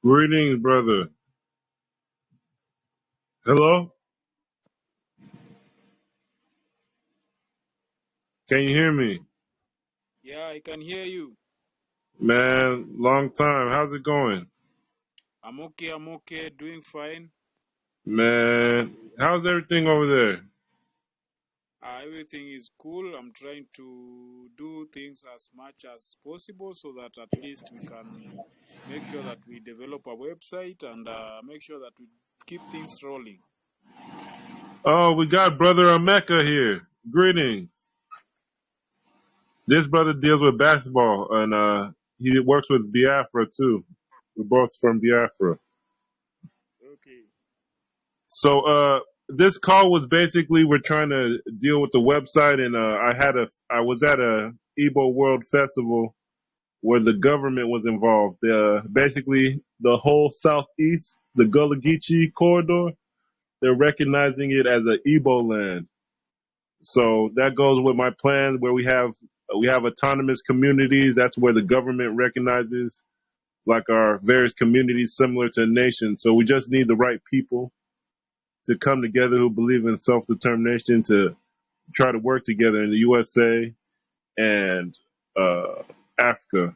Greetings, brother. Hello? Can you hear me? Yeah, I can hear you. Man, long time. How's it going? I'm okay, doing fine. Man, how's everything over there? Everything is cool. I'm trying to do things as much as possible so that at least we can make sure that we develop a website and make sure that we keep things rolling. Oh, we got brother Ameka here. Greetings. This brother deals with basketball and he works with Biafra too. We're both from Biafra. Okay. So this call was basically we're trying to deal with the website and I was at a Igbo World Festival where the government was involved. Basically, the whole southeast, the GULLAH GEECHEE corridor, they're recognizing it as an Igbo land. So that goes with my plan where we have autonomous communities. That's where the government recognizes like our various communities similar to a nation. So we just need the right people to come together who believe in self-determination to try to work together in the USA and Africa.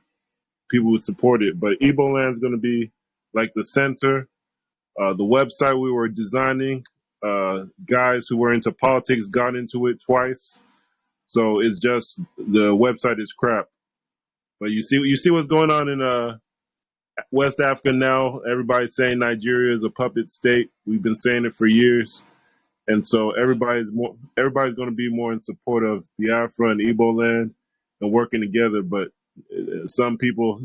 People would support it. But Igbo land is going to be like the center. The website we were designing, guys who were into politics got into it twice. So it's just the website is crap. But you see what's going on in West Africa now. Everybody's saying Nigeria is a puppet state. We've been saying it for years, and so everybody's going to be more in support of Biafra and Igbo land and working together. But some people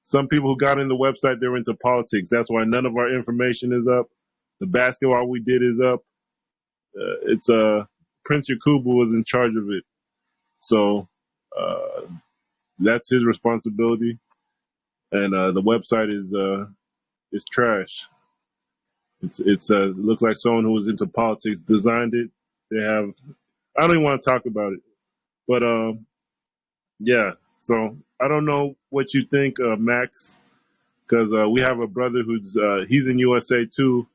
Some people who got in the website, they're into politics. That's why none of our information is up. The basketball we did is up. It's Prince Yakubu was in charge of it, so uh, that's his responsibility. And the website is trash. It looks like someone who was into politics designed it. They have I don't even want to talk about it, but yeah. So I don't know what you think, Max, because we have a brother who's he's in USA too,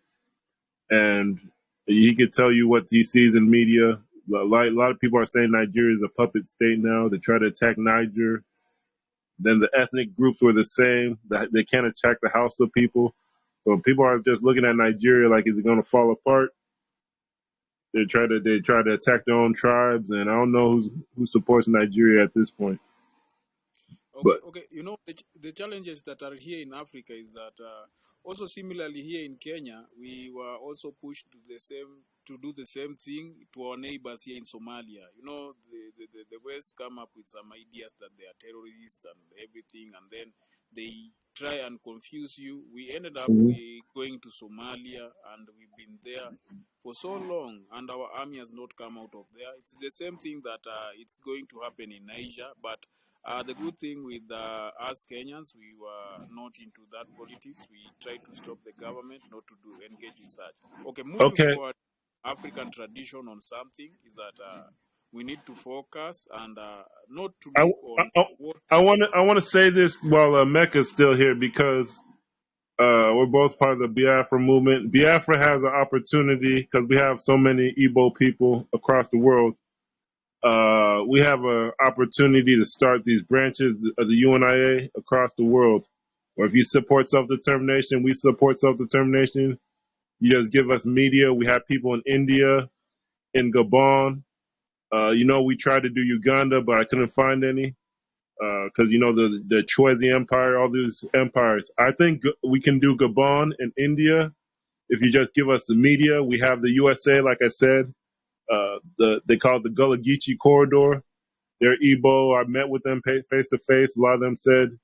and he could tell you what he sees in media. A lot of people are saying Nigeria is a puppet state now. They try to attack Niger. Then the ethnic groups were the same. They can't attack the Hausa people. So people are just looking at Nigeria like, is it going to fall apart? They try to attack their own tribes, and I don't know who supports Nigeria at this point. Okay, But okay. The challenges that are here in Africa is that also similarly here in Kenya, we were also pushed to do the same thing to our neighbors here in Somalia. The West come up with some ideas that they are terrorists and everything, and then they try and confuse you. We ended up Mhm. we going to Somalia, and we've been there for so long, and our army has not come out of there. It's the same thing that it's going to happen in Niger, but the good thing with us Kenyans, we were not into that politics. We tried to stop the government not to engage in such. Okay, moving okay, forward, African tradition on something is that we need to focus and not to I, look on I, what. I want to say this while Mecca's still here because we're both part of the Biafra movement. Biafra has an opportunity because we have so many Igbo people across the world. We have an opportunity to start these branches of the UNIA across the world. Or if you support self-determination, we support self-determination. You just give us media. We have people in India, in Gabon. We tried to do Uganda, but I couldn't find any because the CHWEZI Empire, all these empires. I think we can do Gabon and India if you just give us the media. We have the USA, like I said. They call it the Gullah Geechee corridor. They're Igbo. I met with them face to face. A lot of them said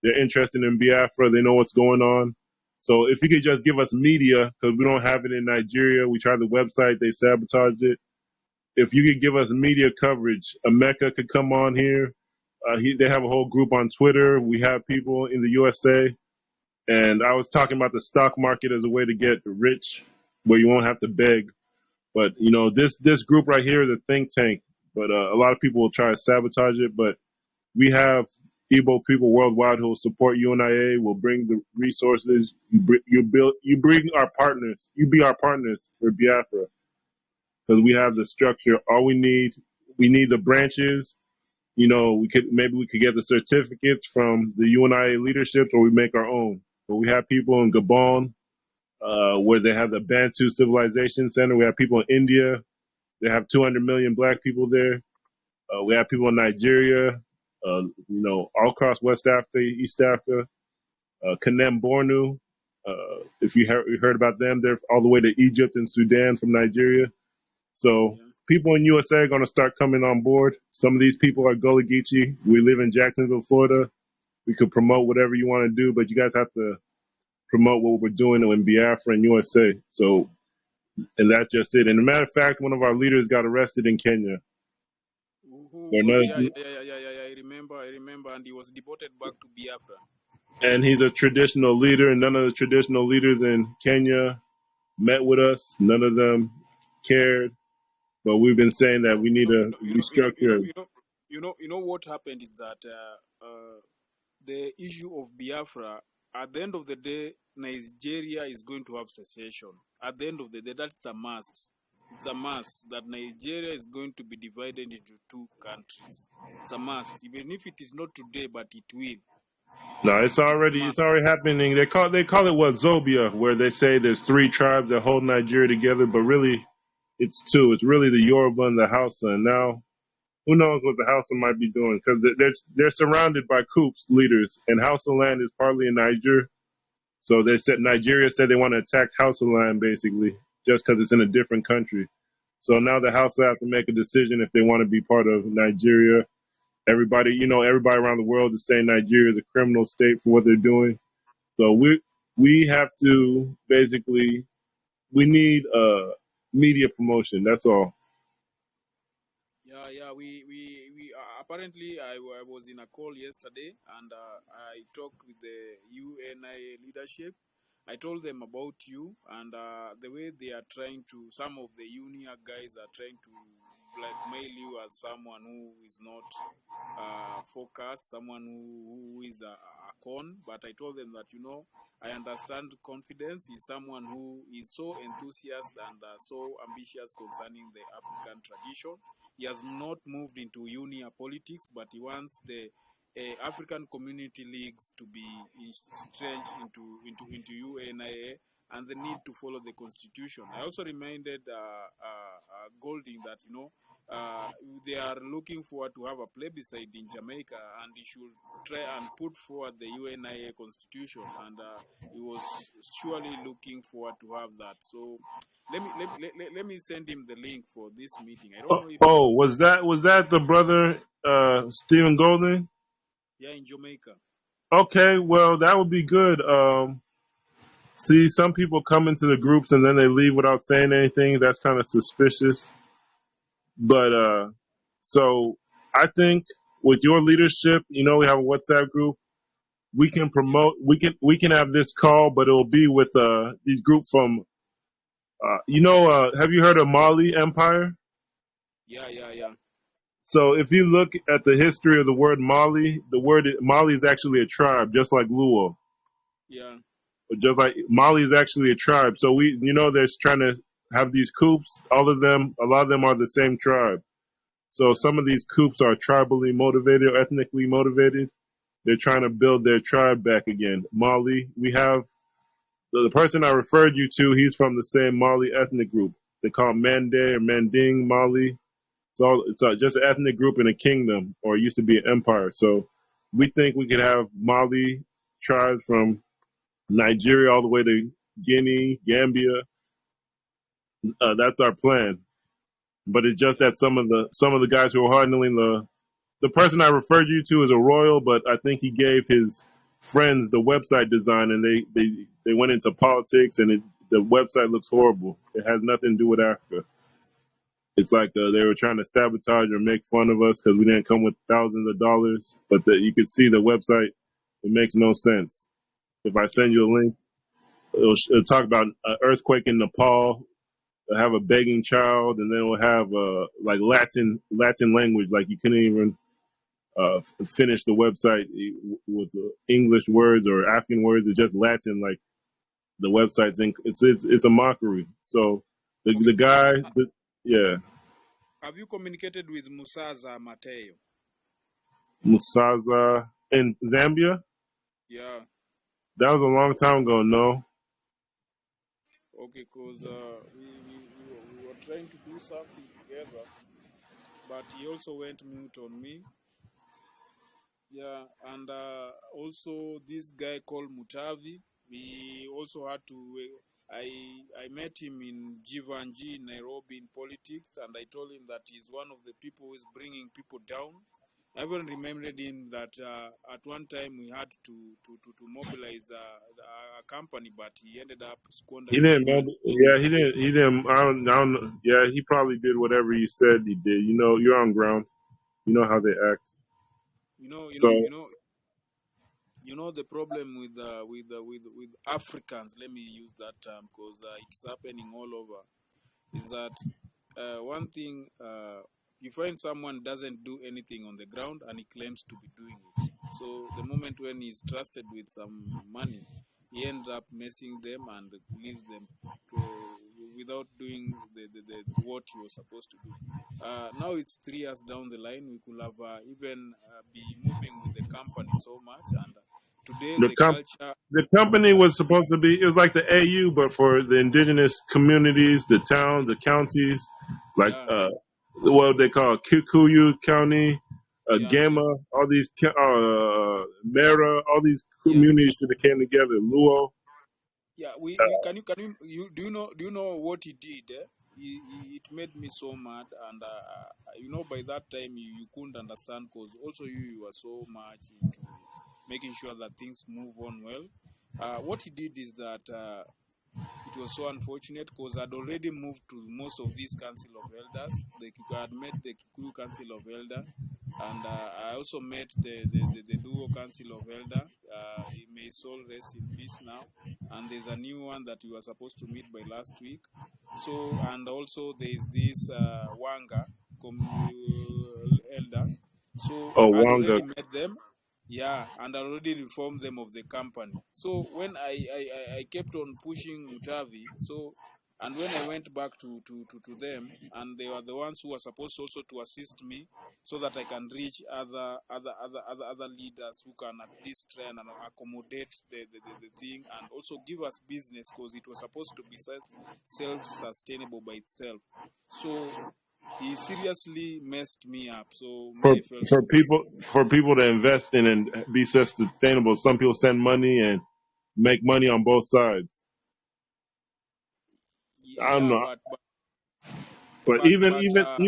they're interested in Biafra. They know what's going on. So if you could just give us media, because we don't have it in Nigeria. We tried the website. They sabotaged it. If you could give us media coverage, Emeka could come on here. They have a whole group on Twitter. We have people in the USA. And I was talking about the stock market as a way to get rich where you won't have to beg. But, this group right here is a think tank. But a lot of people will try to sabotage it. But we have Igbo people worldwide who will support UNIA. Will bring the resources. You bring our partners. You be our partners for Biafra because we have the structure. All we need the branches. You know, we could get the certificates from the UNIA leadership, or we make our own. But we have people in Gabon, where they have the Bantu Civilization Center. We have people in India. They have 200 million black people there. We have people in Nigeria, all across West Africa, East Africa, Kanem Bornu. If you heard about them, they're all the way to Egypt and Sudan from Nigeria. So Yeah. people in USA are going to start coming on board. Some of these people are GULLAH GEECHEE. We live in Jacksonville, Florida. We could promote whatever you want to do, but you guys have to promote what we're doing in Biafra and USA. So, and that's just it. And a matter of fact, one of our leaders got arrested in Kenya. Yeah, yeah, yeah, yeah, yeah, yeah. I remember, and he was deported back to Biafra. And he's a traditional leader, and none of the traditional leaders in Kenya met with us. None of them cared. But we've been saying that we need to restructure. You know what happened is that the issue of Biafra, at the end of the day, Nigeria is going to have secession. At the end of the day, that's a must. It's a must that Nigeria is going to be divided into two countries. It's a must, even if it is not today, but it will. No, it's already happening. They call it what, Zobia, where they say there's three tribes that hold Nigeria together, but really it's two. It's really the Yoruba and the Hausa. And now who knows what the Hausa might be doing, because they're surrounded by coups leaders, and Hausa land is partly in Niger. So Nigeria said they want to attack Hausa land basically just because it's in a different country. So now the Hausa have to make a decision if they want to be part of Nigeria. Everybody around the world is saying Nigeria is a criminal state for what they're doing. So we have to basically, we need media promotion. That's all. Yeah. We apparently I was in a call yesterday, and I talked with the UNIA leadership. I told them about you, and the way they are trying to, some of the UNIA guys are trying to blackmail you as someone who is not focused, someone who is a con. But I told them that, I understand confidence is someone who is so enthusiastic and so ambitious concerning the African tradition. He has not moved into UNIA politics, but he wants the African community leagues to be stretched into UNIA, and the need to follow the constitution. I also reminded Golding that they are looking forward to have a plebiscite in Jamaica, and he should try and put forward the UNIA constitution, and he was surely looking forward to have that. So let me send him the link for this meeting. I don't know if Oh, was that the brother Stephen Golden? yeah, in Jamaica. Okay, well that would be good. See, some people come into the groups and then they leave without saying anything. That's kind of suspicious. But so I think with your leadership, we have a WhatsApp group. We can promote. We can have this call, but it will be with these groups from. Have you heard of Mali Empire? Yeah. So if you look at the history of the word Mali, the word Mali is actually a tribe, just like Luo. Yeah. Just like Mali is actually a tribe. So they're trying to have these coups. A lot of them are the same tribe. So some of these coups are tribally motivated or ethnically motivated. They're trying to build their tribe back again. Mali, we have the person I referred you to. He's from the same Mali ethnic group. They call it Mande or Manding Mali. So it's just an ethnic group in a kingdom, or it used to be an empire. So we think we could have Mali tribes from Nigeria all the way to Guinea, Gambia. That's our plan. But it's just that some of the guys who are handling the person I referred you to is a royal, but I think he gave his friends the website design, and they went into politics, and the website looks horrible. It has nothing to do with Africa. It's like they were trying to sabotage or make fun of us because we didn't come with thousands of dollars. But you can see the website; it makes no sense. If I send you a link, it'll talk about an earthquake in Nepal. They'll have a begging child, and then we'll have like Latin language, like you couldn't even finish the website with English words or African words. It's just Latin, like the website's in. It's a mockery. So Okay. the guy, yeah, Have you communicated with Musaza Mateo? Musaza in Zambia. Yeah. That was a long time ago. No, Okay, because we were trying to do something together, but he also went mute on me. Yeah, and also this guy called Mutavi, we also had to. I met him in Jivanji in Nairobi in politics, and I told him that he's one of the people who is bringing people down. I even remembered him that at one time we had to mobilize a company, but he ended up he squandering the didn't. money. Yeah, he didn't. He didn't. I don't know. Yeah, he probably did whatever you said he did. You know, you're on ground. You know how they act. You know, you So know, you know, you know the problem with Africans. Let me use that term because it's happening all over. Is that one thing? You find someone doesn't do anything on the ground and he claims to be doing it. So the moment when he's trusted with some money, he ends up messing them and leaves them without doing what he was supposed to do. Now it's 3 years down the line. We could have even be moving with the company so much. And today the the com- culture, the company was supposed to be. It was like the AU, but for the indigenous communities, the towns, the counties, like yeah, what they call Kikuyu County, yeah, Gama, all these Mara, all these yeah. communities should have came together. Luo. Yeah, we can you do you know what he did? It made me so mad, and by that time you couldn't understand because also you were so much into making sure that things move on well. What he did is that it was so unfortunate because I'd already moved to most of these council of elders. I had met the Kikuyu Council of Elder, and I also met the Luo Council of Elder. May his soul rest in peace now. And there's a new one that we were supposed to meet by last week. So, and also there is this Wanga elder. So Oh, I'd Wanga. already met them. Yeah, and I already informed them of the company. So when I kept on pushing Mutavi, so and when I went back to them, and they were the ones who were supposed also to assist me so that I can reach other leaders who can at least try and accommodate the thing and also give us business because it was supposed to be self-sustainable by itself. So he seriously messed me up. So me, For I felt for so bad. people to invest in and be sustainable, some people send money and make money on both sides. I don't Yeah, know. but But but but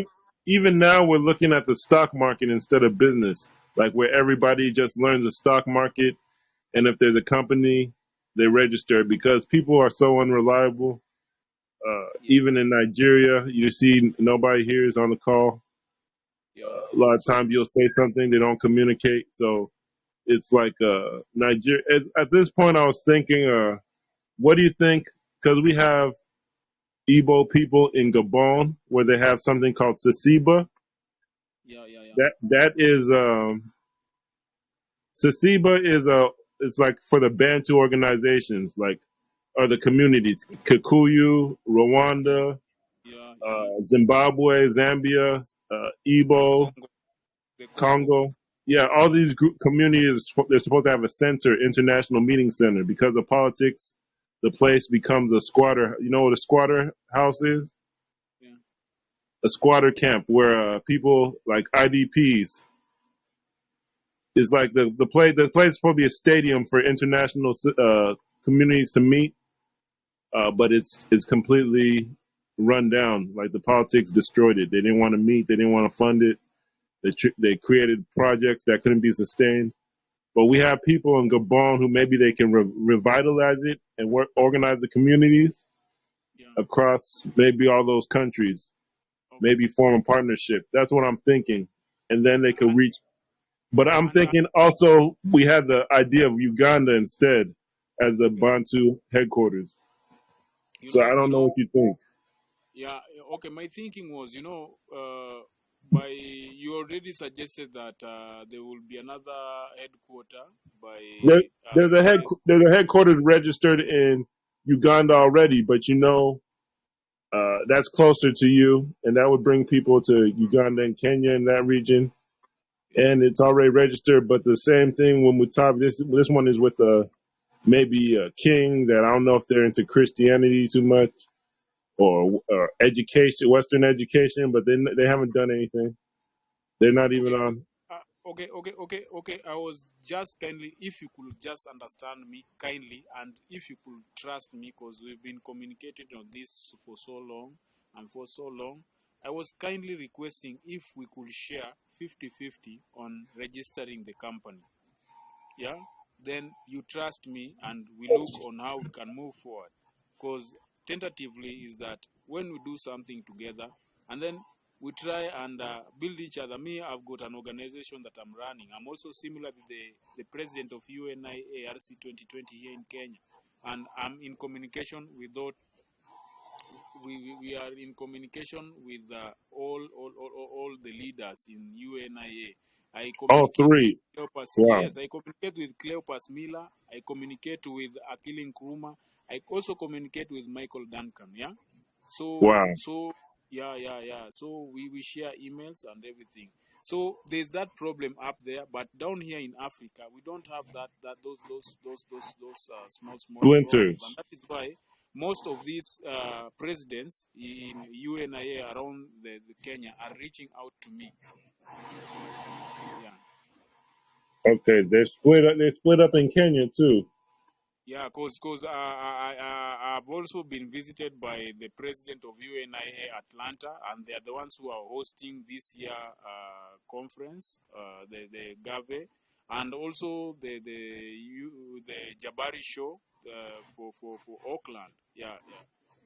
even now, we're looking at the stock market instead of business, like where everybody just learns the stock market, and if there's a company, they register it because people are so unreliable. yeah, Even in Nigeria, you see nobody here is on the call. yeah. A lot of So times you'll say something, they don't communicate. So it's like Nigeria. At this point, I was thinking, what do you think? Because we have Igbo people in Gabon where they have something called Sasiba. yeah. That is Sasiba is it's like for the Bantu organizations, like or the communities, Kikuyu, Yeah, Rwanda, yeah. Zimbabwe, Zambia, And Igbo, The Congo. Congo. Yeah, all these communities, they're supposed to have a center, international meeting center. Because of politics, the place becomes a squatter. You know what a squatter house is? Yeah, A squatter camp where people like IDPs. It's like the place is supposed to be a stadium for international communities to meet, but it's completely run down. Like the politics destroyed it. They didn't want to meet. They didn't want to fund it. They created projects that couldn't be sustained. But we have people in Gabon who maybe they can revitalize it and organize the communities yeah. across maybe all those countries. Okay. Maybe form a partnership. That's what I'm thinking, and then they could And reach. But I'm and thinking also we had the idea of Uganda instead as the yeah, Bantu headquarters. you So know, I you don't know know, what you think. yeah. Okay, my thinking was, by you already suggested that there will be another headquarter by There, the there's a headquarters registered in Uganda already, but that's closer to you, and that would bring people to Uganda and Kenya in that region. And it's already registered. But the same thing when we talk, this one is with maybe a king that I don't know if they're into Christianity too much or education, Western education, but they haven't done anything. They're not even okay. on. Okay. I was just kindly, if you could just understand me kindly, and if you could trust me, because we've been communicating on this for so long and for so long. I was kindly requesting if we could share 50-50 on registering the company. Yeah, then you trust me and we look on how we can move forward. Because tentatively is that when we do something together and then we try and build each other. Me, I've got an organization that I'm running. I'm also similar to the president of UNIAACL 2020 here in Kenya. And I'm in communication with all, we are in communication with all the leaders in UNIA. I All communicate with three. Cleopas, Wow. yes, I communicate with Cleopas Miller. I communicate with Akili Nkrumah. I also communicate with Michael Duncan. Yeah, Wow. so yeah. So we share emails and everything. So there's that problem up there, but down here in Africa, we don't have those small problems, and Splinters. that is why most of these presidents in UNIA around the Kenya are reaching out to me. Yeah. Okay, they're split up. They're split up in Kenya too. Yeah, cause I've also been visited by the president of UNIA Atlanta, and they are the ones who are hosting this year conference, the GAVE, and also the Jabari show for Auckland. Yeah. Uh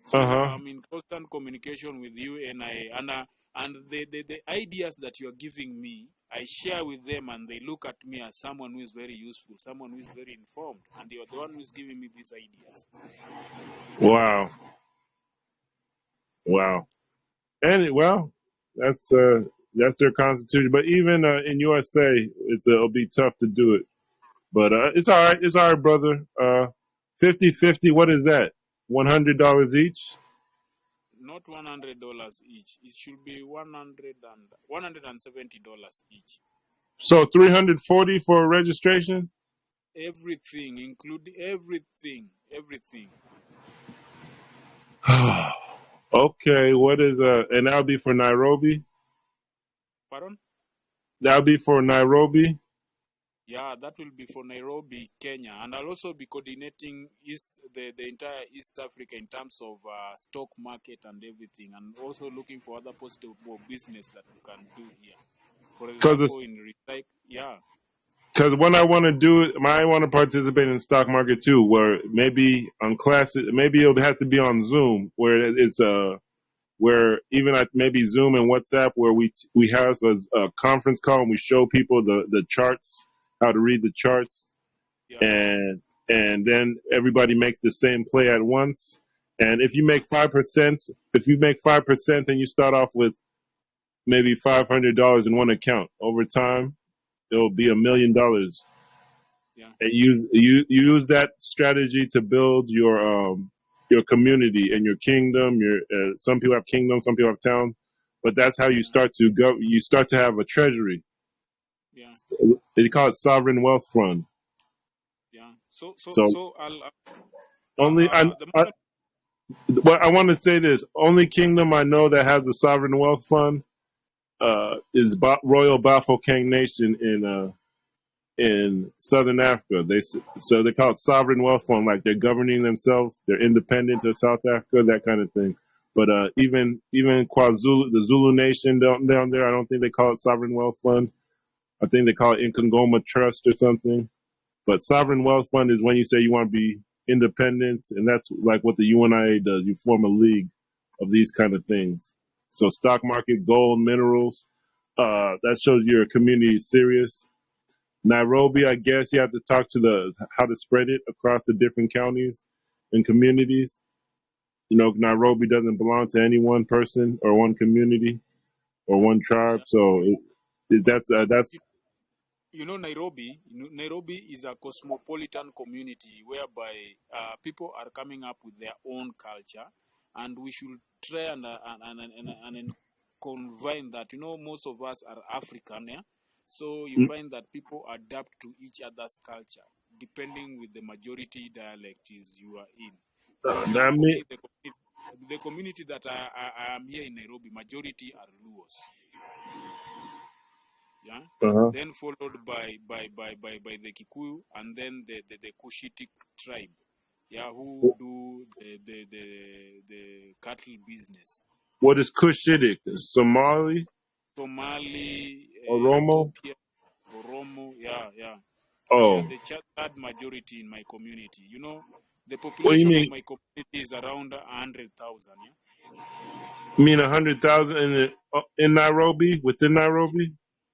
So huh. I'm in constant communication with UNIA, and the ideas that you are giving me, I share with them, and they look at me as someone who is very useful, someone who is very informed, and you're the one who is giving me these ideas. Wow. Wow. And well, that's their constitution. But even in USA, it'll be tough to do it. But it's all right. It's all right, brother. 50-50. What is that? $100 each. Not $100 each. It should be $170 each. So 340 for registration. Everything, including everything. Okay. What is and that'll be for Nairobi. Pardon? That'll be for Nairobi. Yeah, that will be for Nairobi, Kenya, and I'll also be coordinating the entire East Africa in terms of stock market and everything, and also looking for other possible business that we can do here. For example, Because in recycle, yeah, Because when I want to do it, I want to participate in the stock market too. Where maybe on classes, maybe it'll have to be on Zoom, where it's where even at maybe Zoom and WhatsApp, where we have a conference call and we show people the charts, how to read the charts, yeah, and then everybody makes the same play at once. And if you make 5%, then you start off with maybe $500 in one account. Over time, it'll be $1 million. yeah, And use that strategy to build your community and your kingdom. Your some people have kingdoms, some people have towns, but that's how you yeah, start to go. You start to have a treasury. yeah, They call it sovereign wealth fund. yeah. So so So so I'll only the moment, well, I want to say this: only kingdom I know that has the sovereign wealth fund is Royal Bafokeng Nation in Southern Africa. So they call it sovereign wealth fund, like they're governing themselves, they're independent of South Africa, that kind of thing. But even KwaZulu, the Zulu Nation down there, I don't think they call it sovereign wealth fund. I think they call it Nkongoma Trust or something. But sovereign wealth fund is when you say you want to be independent, and that's like what the UNIA does. You form a league of these kind of things. So stock market, gold, minerals. That shows your community is serious. Nairobi, I guess you have to talk to how to spread it across the different counties and communities. Nairobi doesn't belong to any one person or one community or one tribe. yeah, So That's You know, Nairobi is a cosmopolitan community whereby people are coming up with their own culture, and we should try and convene that, you know, most of us are African, yeah? So you find that people adapt to each other's culture depending with the majority dialect is you are in. For that example, mean. me, the community that I am here in Nairobi, majority are Luos, yeah, Uh-huh. then followed by the Kikuyu, and then the Cushitic tribe, yeah, who do the cattle business. What is Cushitic? Somali? Somali, Oromo? Ethiopia, Oromo, yeah. They are Oh, the third majority in my community. You know, the what do you population of mean? my community is around 100,000. Yeah. You mean 100,000 in Nairobi? Within Nairobi?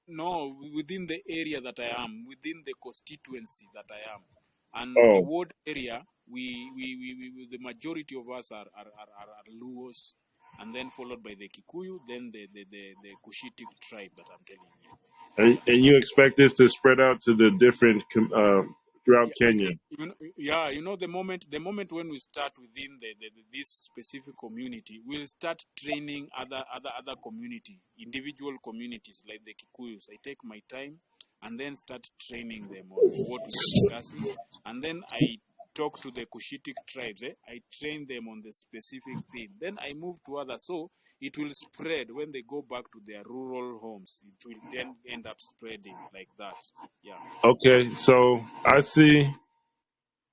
No, within the area that I am, within the constituency that I am, and the Oh, ward area, the majority of us are Luos, and then followed by the Kikuyu, then the Cushitic tribe that I'm telling you. and you expect this to spread out to the different throughout Yeah, Kenya? you know, the moment when we start within this specific community, we'll start training other community, individual communities like the Kikuyus. I take my time and then start training them on what we are discussing, and then I talk to the Cushitic tribes. I train them on the specific thing. Then I move to others. So it will spread when they go back to their rural homes. It will then end up spreading like that. Yeah. Okay, so I see,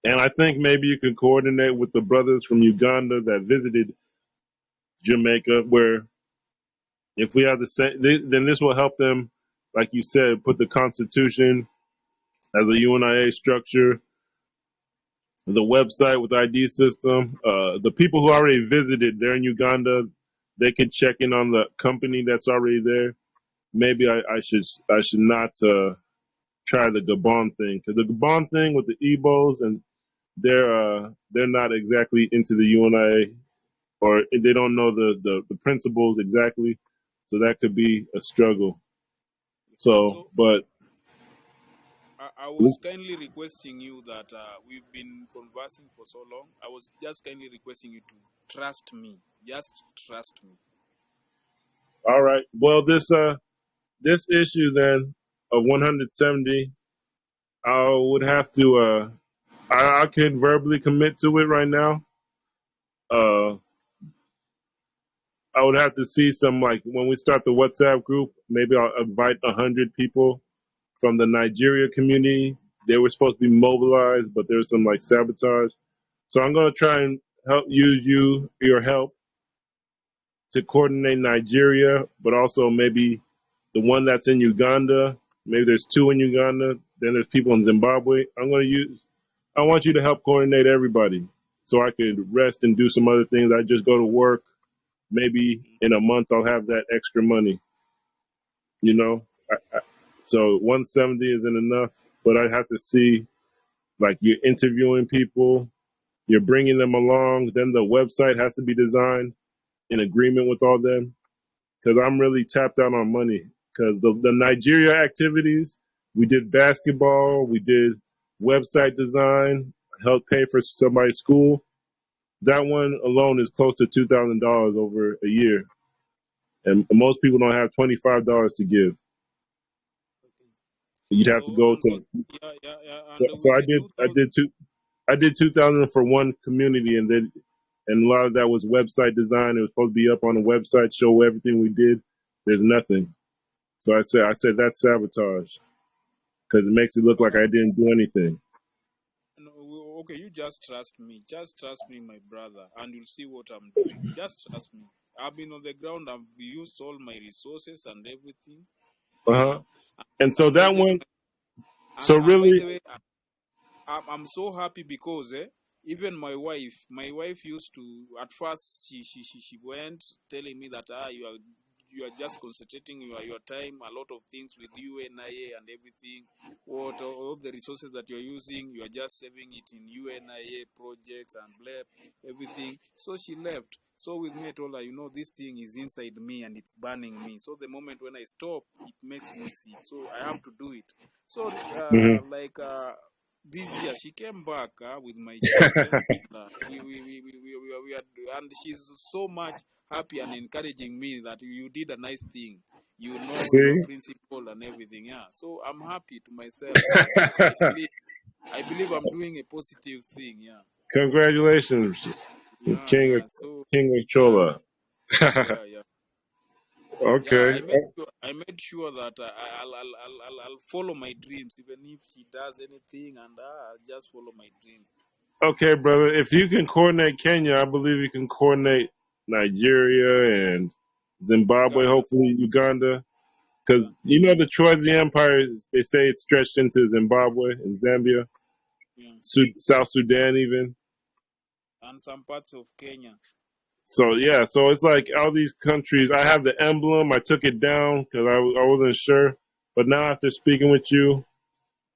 and I think maybe you can coordinate with the brothers from Uganda that visited Jamaica, where if we have the same, then this will help them, like you said, put the Constitution as a UNIA structure, the website with ID system. The people who already visited, they're in Uganda, they can check in on the company that's already there. Maybe I should not try the Gabon thing, because the Gabon thing with the Igbos, and they're not exactly into the UNIA, or they don't know the principles exactly, so that could be a struggle. So, So but I was kindly requesting you that we've been conversing for so long. I was just kindly requesting you to trust me. Just trust me. all right. Well, this issue then of 170, I would have to I can verbally commit to it right now. Uh, I would have to see some, like when we start the WhatsApp group. Maybe I'll invite 100 people from the Nigeria community. They were supposed to be mobilized, but there's some like sabotage. So I'm gonna try and use your help to coordinate Nigeria, but also maybe the one that's in Uganda. Maybe there's two in Uganda. Then there's people in Zimbabwe. I want you to help coordinate everybody so I could rest and do some other things. I just go to work. Maybe in a month I'll have that extra money, you know? So 170 isn't enough, but I have to see, like, you're interviewing people, you're bringing them along, then the website has to be designed in agreement with all them, because I'm really tapped out on money. Because the Nigeria activities, we did basketball, we did website design, helped pay for somebody's school. That one alone is close to $2,000 over a year, and most people don't have $25 to give. Okay. You'd have to So go and to. yeah, So and so with the 2,000. I did 2,000 for one community, and a lot of that was website design. It was supposed to be up on the website, show everything we did. There's nothing. So I said that's sabotage, because it makes it look like I didn't do anything. No, okay, you just trust me. Just trust me, my brother, and you'll see what I'm doing. Just trust me. I've been on the ground. I've used all my resources and everything. Uh-huh. Yeah. And so And by that the way, one, so and by really, the way, I'm so happy because even my wife used to, at first she went telling me that you are just concentrating your time, a lot of things with UNIA and everything. What all of the resources that you're using, you are just saving it in UNIA projects and blep everything. So she left. So with me, I told her, you know, this thing is inside me and it's burning me. So the moment when I stop, it makes me sick. So I have to do it. So Hmm. this year, she came back with my children. We are, and she's so much happy and encouraging me that you did a nice thing. You know your See? principle and everything. Yeah. So I'm happy to myself, and I believe I'm doing a positive thing. Yeah. Congratulations, Yeah. King of Yeah. So yeah. Chola. Yeah. Yeah. Yeah, Okay. I made sure that I'll follow my dreams, even if she does anything, and I'll just follow my dream. Okay, brother. If you can coordinate Kenya, I believe you can coordinate Nigeria and Zimbabwe, Uganda, hopefully Uganda. Because yeah, you know the CHWEZI Empire, they say it's stretched into Zimbabwe and Zambia, yeah, South Sudan even. and some parts of Kenya. So yeah, so it's like all these countries. I have the emblem. I took it down because I wasn't sure. But now after speaking with you,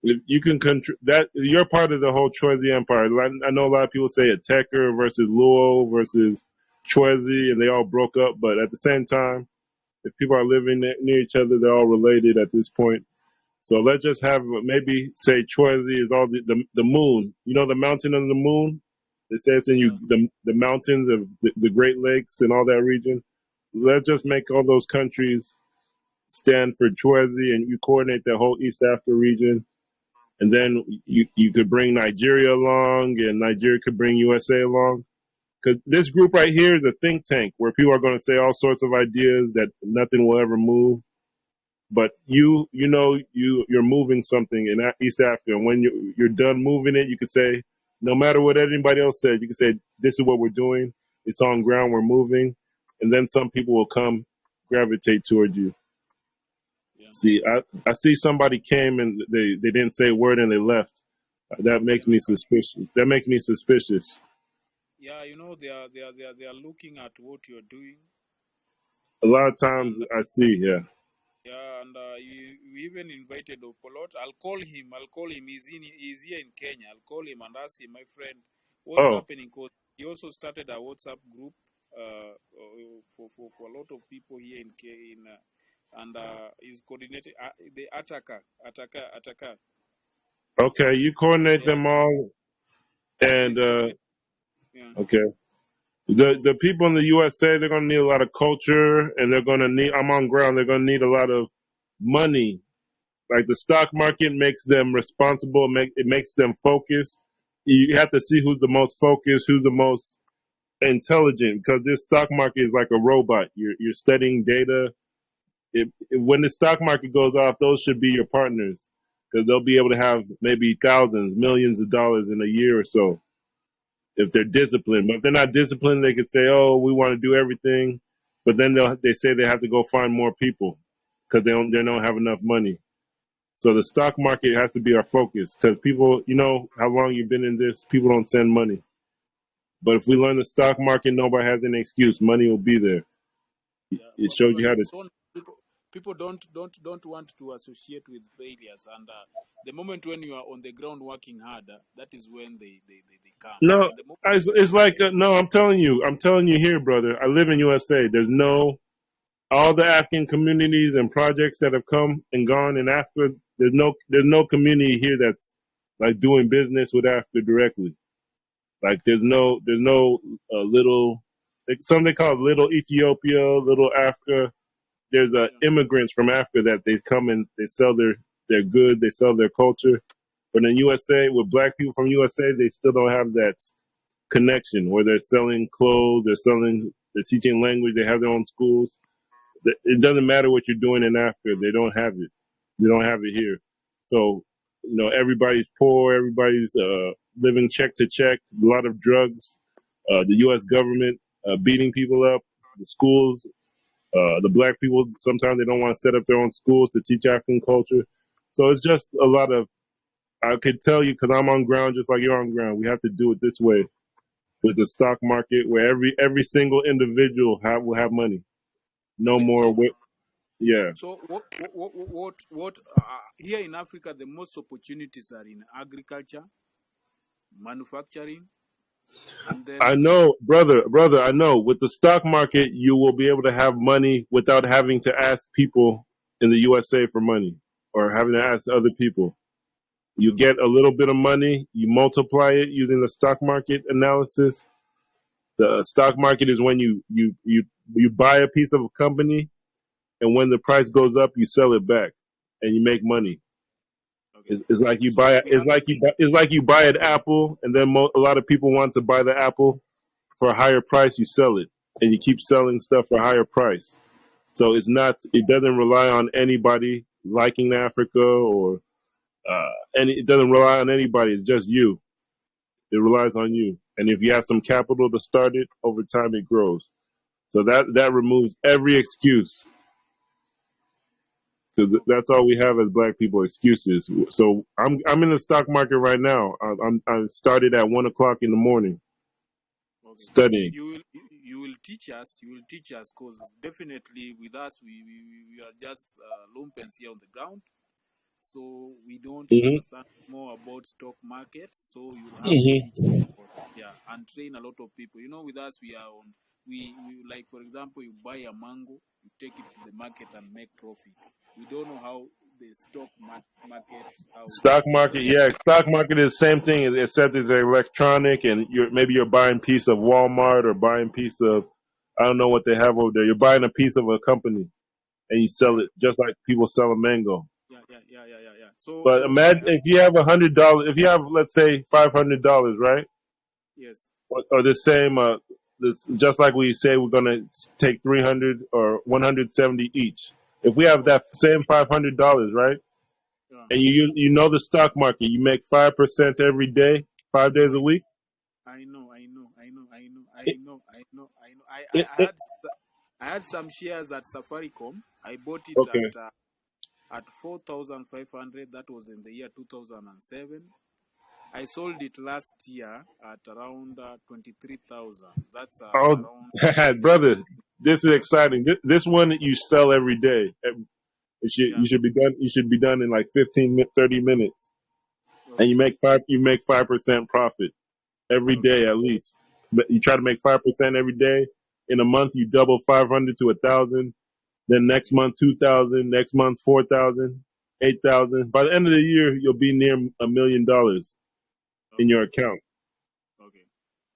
if you can that you're part of the whole CHWEZI Empire. I know a lot of people say Ateker versus Luo versus CHWEZI, and they all broke up. But at the same time, if people are living near each other, they're all related at this point. So let's just have maybe say CHWEZI is all the moon. You know the mountain of the moon. It says in you Yeah, the mountains of the Great Lakes and all that region. Let's just make all those countries stand for CHWEZI, and you coordinate the whole East Africa region. And then you could bring Nigeria along, and Nigeria could bring USA along. Because this group right here is a think tank where people are going to say all sorts of ideas that nothing will ever move. But you're moving something in East Africa, and when you're done moving it, you could say, no matter what anybody else says, you can say, this is what we're doing. It's on ground. We're moving, and then some people will come gravitate towards you. yeah, See, I see somebody came and they didn't say a word and they left. That makes yeah, me suspicious. That makes me suspicious. yeah. You know, they are looking at what you're doing, A lot of times and I see, yeah. yeah, and you even invited Opolot. I'll call him. I'll call him. He's here in Kenya. I'll call him and ask him, my friend, what's Oh, happening? Cause he also started a WhatsApp group for a lot of people here in and he's coordinating the attacker. okay. You coordinate Yeah, them all, and he's coordinating. Yeah, okay. The people in the USA, they're gonna need a lot of culture, and they're gonna need. I'm on ground. They're gonna need a lot of money. Like the stock market makes them responsible. It makes them focused. You have to see who's the most focused, who's the most intelligent, because this stock market is like a robot. You're studying data. When the stock market goes off, those should be your partners, because they'll be able to have maybe thousands, millions of dollars in a year or so if they're disciplined. But if they're not disciplined, they could say, "Oh, we want to do everything," but then they say they have to go find more people because they don't have enough money. So the stock market has to be our focus, because people, you know how long you've been in this, people don't send money. But if we learn the stock market, nobody has any excuse. Money will be there. yeah, It shows but you how to. it's so people don't want to associate with failures, and the moment when you are on the ground working hard, that is when they come, No, and the moment it's like no. I'm telling you here, brother. I live in USA. There's no all the African communities and projects that have come and gone in Africa. There's no community here that's like doing business with Africa directly. Like there's no little like something called Little Ethiopia, Little Africa. There's yeah, immigrants from Africa that they come and they sell their good, they sell their culture. But in USA, with black people from USA, they still don't have that connection where they're selling clothes, they're teaching language, they have their own schools. It doesn't matter what you're doing in Africa, they don't have it. They don't have it here. So, everybody's poor, everybody's living check to check, a lot of drugs, the U.S. government beating people up, the schools, the black people, sometimes they don't want to set up their own schools to teach African culture. So it's just a lot of, I could tell you because I'm on ground just like you're on ground. We have to do it this way with the stock market where every single individual will have money. No okay. more. So Yeah. so what here in Africa, the most opportunities are in agriculture, manufacturing, And I then know, brother, I know. With the stock market, you will be able to have money without having to ask people in the USA for money or having to ask other people. You okay, get a little bit of money, you multiply it using the stock market analysis. The stock market is when you buy a piece of a company, and when the price goes up, you sell it back, and you make money. okay. It's like you So buy we have it's like you buy an apple, and then a lot of people want to buy the apple for a higher price. You sell it, and you keep selling stuff for a higher price. So it doesn't rely on anybody liking Africa or and it doesn't rely on anybody. It's just you. It relies on you. And if you have some capital to start it, over time it grows. So that removes every excuse. So that's all we have as black people, excuses. So I'm in the stock market right now. I started at 1 o'clock in the morning okay. studying. You will teach us. You will teach us because definitely with us we are just lumpens here on the ground. So we don't Hmm. understand more about stock market. So you'll have to teach Hmm. us about, yeah, and train a lot of people. You know, with us we are on we like, for example, you buy a mango, you take it to the market and make profit. We don't know how the market how it Stock works. market, yeah, stock market is the same thing except it's electronic, and you're buying a piece of Walmart or buying a piece of, I don't know what they have over there. You're buying a piece of a company and you sell Yeah, it just like people sell a mango. yeah. So But imagine if you have $100, if you have, let's say, $500, right? yes, Or the same, this, just like we say we're gonna take 300 or 170 each. If we have that okay, same $500, right? yeah. And you know the stock market, you make 5% every day, 5 days a week. I know. It, I it, had I had some shares at Safaricom. I bought it okay. at 4,500. That was in the year 2007. I sold it last year at around 23,000. That's Oh, around brother, this is exciting. This one you sell every day. yeah. You should be done. You should be done in like 30 minutes, and Okay, you make 5% profit every okay, day at least. But you try to make 5% every day. In a month, you double 500 to 1,000. Then next month 2,000. Next month 4,000, 8,000. By the end of the year, you'll be near $1 million in okay, your account. okay,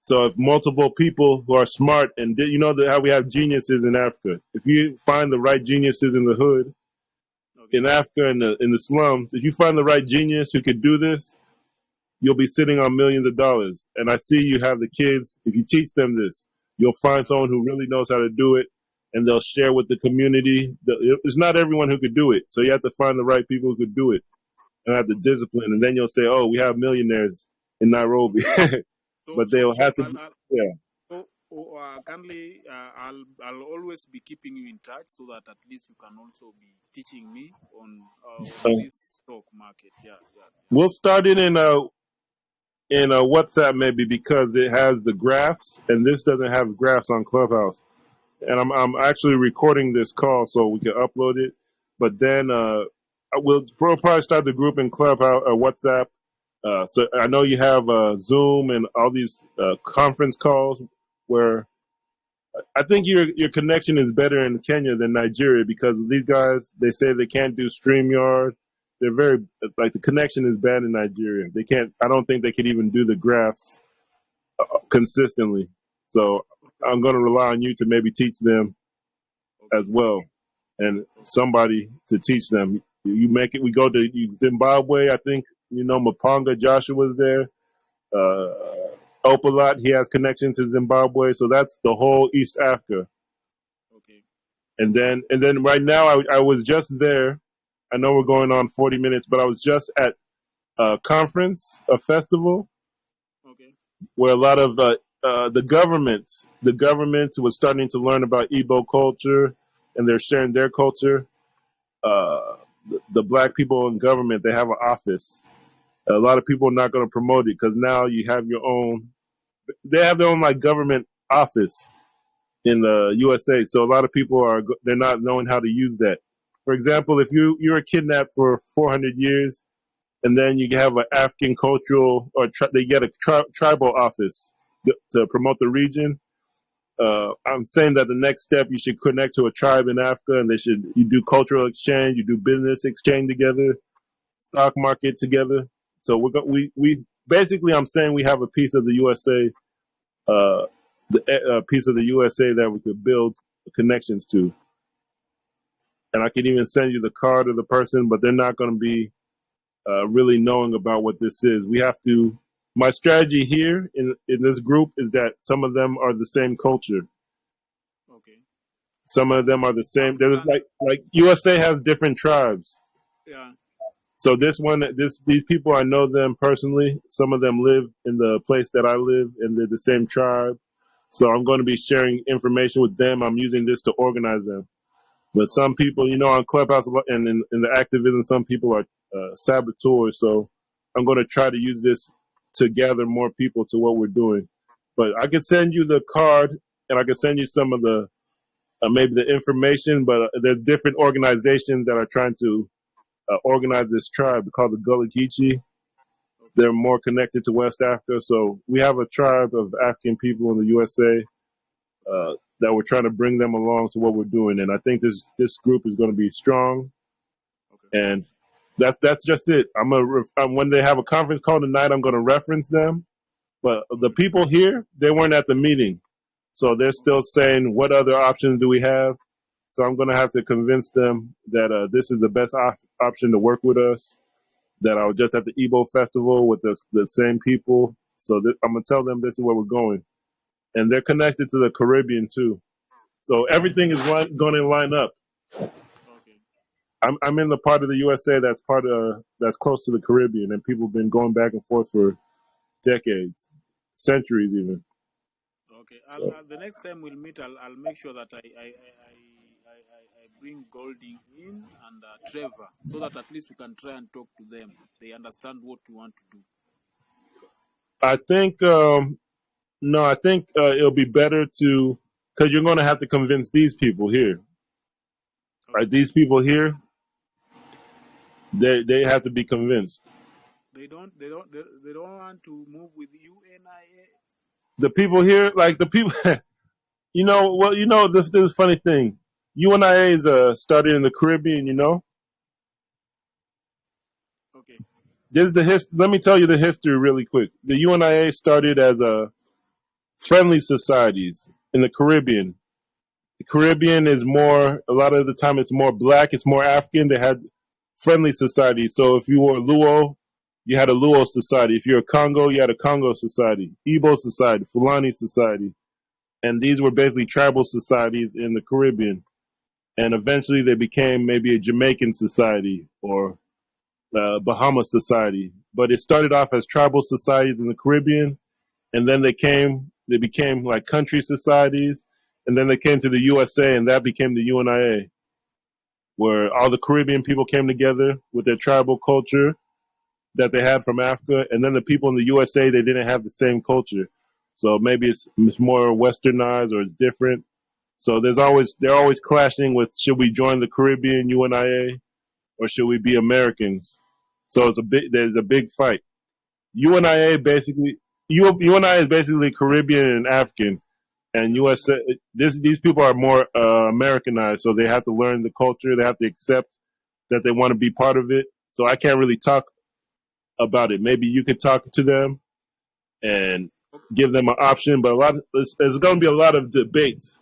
So if multiple people who are smart and you know how we have geniuses in Africa, if you find the right geniuses in the hood, okay, in Africa, in the slums, if you find the right genius who could do this, you'll be sitting on millions of dollars. And I see you have the kids. If you teach them this, you'll find someone who really knows how to do it, and they'll share with the community. It's not everyone who could do it, so you have to find the right people who could do it and have the okay, discipline. And then you'll say, "Oh, we have millionaires in Nairobi," okay. but they'll have to. I'll Yeah. kindly, I'll always be keeping you in touch so that at least you can also be teaching me on So this stock market. Yeah. we'll start it in a WhatsApp maybe because it has the graphs, and this doesn't have graphs on Clubhouse. And I'm actually recording this call so we can upload it. But then we'll probably start the group in Clubhouse or WhatsApp. So I know you have Zoom and all these conference calls where I think your connection is better in Kenya than Nigeria because these guys they say they can't do StreamYard. They're very like the connection is bad in Nigeria. They can't. I don't think they could even do the graphs consistently. So I'm going to rely on you to maybe teach them as Okay, well, and okay, somebody to teach them. You make it. We go to Zimbabwe. I think you know Mapanga Joshua's there. Opalot, he has connection to Zimbabwe, so that's the whole East Africa. okay, And then right now, I was just there. I know we're going on 40 minutes, but I was just at a conference, a festival, okay, where a lot of the government was starting to learn about Igbo culture, and they're sharing their culture. The black people in government, they have an office. A lot of people are not going to promote it because now you have your own. They have their own like government office in the USA. So a lot of people they're not knowing how to use that. For example, if you're kidnapped for 400 years, and then you have an African cultural or they get a tribal office. to promote the region. I'm saying that the next step, you should connect to a tribe in Africa, and you do cultural exchange, you do business exchange together, stock market together. So we basically, I'm saying we have a piece of the USA, piece of the USA that we could build connections to. And I can even send you the card of the person, but they're not going to be really knowing about what this is. We have to. My strategy here in this group is that some of them are the same culture. Okay. Some of them are the same. There's like USA has different tribes. Yeah. So these people, I know them personally. Some of them live in the place that I live, and they're the same tribe. So I'm going to be sharing information with them. I'm using this to organize them. But some people, on Clubhouse and in the activism, some people are saboteurs. So I'm going to try to use this to gather more people to what we're doing. But I can send you the card, and I can send you some of the maybe the information. But there's different organizations that are trying to organize this tribe called the GULLAH. Okay. They're more connected to West Africa. So we have a tribe of African people in the USA that we're trying to bring them along to what we're doing. And I think this group is going to be strong. Okay. And that's just it. When they have a conference call tonight, I'm going to reference them. But the people here, they weren't at the meeting. So they're still saying, what other options do we have? So I'm going to have to convince them that this is the best option to work with us, that I was just at the IGBO festival with the same people. So I'm going to tell them this is where we're going. And they're connected to the Caribbean too. So everything is going to line up. Okay. I'm in the part of the USA that's close to the Caribbean, and people have been going back and forth for decades, centuries even. Okay. So The next time we'll meet, I'll make sure that I bring Golding in and Trevor, so that at least we can try and talk to them. They understand what we want to do. I think no, I think it'll be better because you're going to have to convince these people here. Okay. Right? These people here, they have to be convinced. They don't want to move with UNIA. The people here, like the people, this is a funny thing. UNIA is started in the Caribbean, Okay. Let me tell you the history really quick. The UNIA started as friendly societies in the Caribbean. The Caribbean is a lot of the time it's more black, it's more African. They had friendly societies. So if you were Luo, you had a Luo society. If you're a Congo, you had a Congo society, Igbo society, Fulani society. And these were basically tribal societies in the Caribbean. And eventually they became maybe a Jamaican society or Bahama society. But it started off as tribal societies in the Caribbean, and then they became like country societies, and then they came to the USA, and that became the UNIA, where all the Caribbean people came together with their tribal culture that they had from Africa, and then the people in the USA, they didn't have the same culture. So maybe it's more westernized or it's different. So they're always clashing with, should we join the Caribbean UNIA or should we be Americans? So there's a big fight. UNIA is basically Caribbean and African, and USA. These people are more Americanized, so they have to learn the culture. They have to accept that they want to be part of it. So I can't really talk about it. Maybe you could talk to them and give them an option, but there's going to be a lot of debates.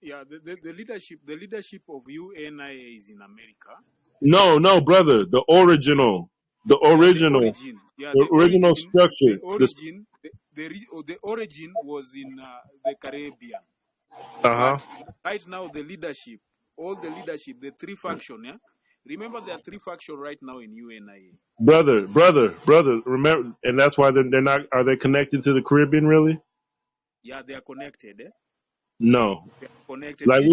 Yeah, the leadership of UNIA is in America. No, brother, the original structure. The origin was in the Caribbean. Uh-huh. Right now, all the leadership, the three faction, yeah. Remember, there are three factions right now in UNIA. Brother. Remember, and that's why they're not. Are they connected to the Caribbean? Really? Yeah, they are connected. No. They are connected. Like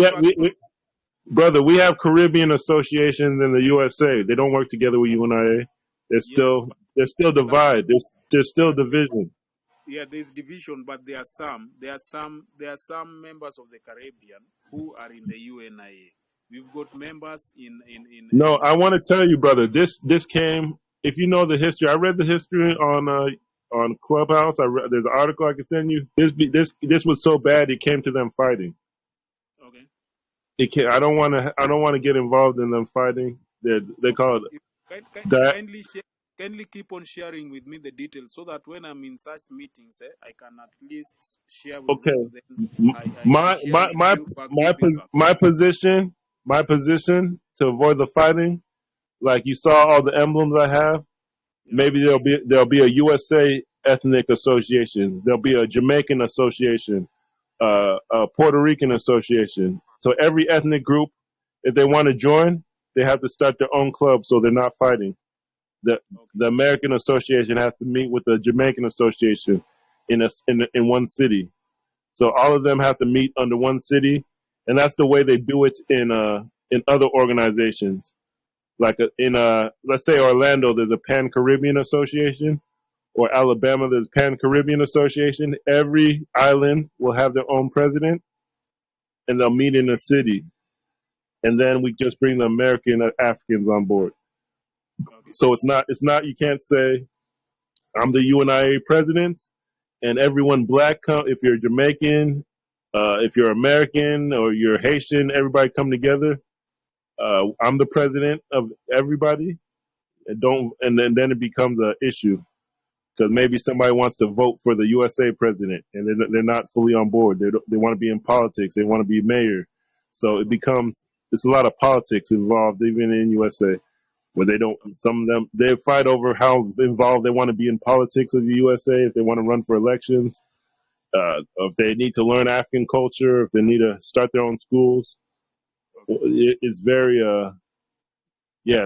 we have Caribbean associations in the USA. They don't work together with UNIA. They're still divided. There's still division. Yeah, there's division, but there are some members of the Caribbean who are in the UNIA. We've got members in. No, I want to tell you, brother. This came. If you know the history, I read the history on on Clubhouse. There's an article I can send you. This was so bad it came to them fighting. Okay. I don't want to. I don't want to get involved in them fighting. They call it that. Kindly keep on sharing with me the details so that when I'm in such meetings, I can at least share with Okay. you. Then I can share with you back to feedback. My position to avoid the fighting. Like you saw all the emblems I have. Yeah. Maybe there'll be a USA ethnic association. There'll be a Jamaican association, a Puerto Rican association. So every ethnic group, if they want to join, they have to start their own club so they're not fighting. The American Association has to meet with the Jamaican Association in one city. So all of them have to meet under one city, and that's the way they do it in other organizations. Like let's say Orlando, there's a Pan Caribbean Association, or Alabama, there's Pan Caribbean Association. Every island will have their own president, and they'll meet in a city, and then we just bring the American Africans on board. Okay. So it's not you can't say I'm the UNIA president and everyone black if you're Jamaican, if you're American or you're Haitian, everybody come together. I'm the president of everybody. And then it becomes an issue because maybe somebody wants to vote for the USA president and they're not fully on board. They want to be in politics. They want to be mayor. So it's a lot of politics involved even in USA. Where some of them, they fight over how involved they want to be in politics of the USA, if they want to run for elections, if they need to learn African culture, if they need to start their own schools. It's very,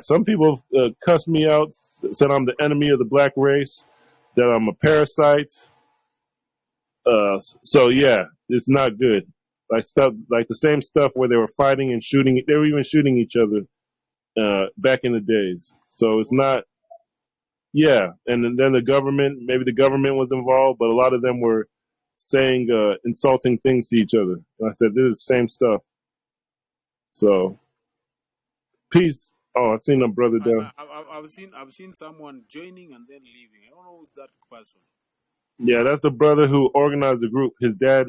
some people cuss me out, said I'm the enemy of the black race, that I'm a parasite. So yeah, it's not good. Like the same stuff where they were fighting and shooting, they were even shooting each other back in the days. So it's not. Yeah, and then maybe the government was involved, but a lot of them were saying insulting things to each other. And I said, this is the same stuff. So, peace. Oh, I seen a brother down. I've seen someone joining and then leaving. I don't know who's that person. Yeah, that's the brother who organized the group. His dad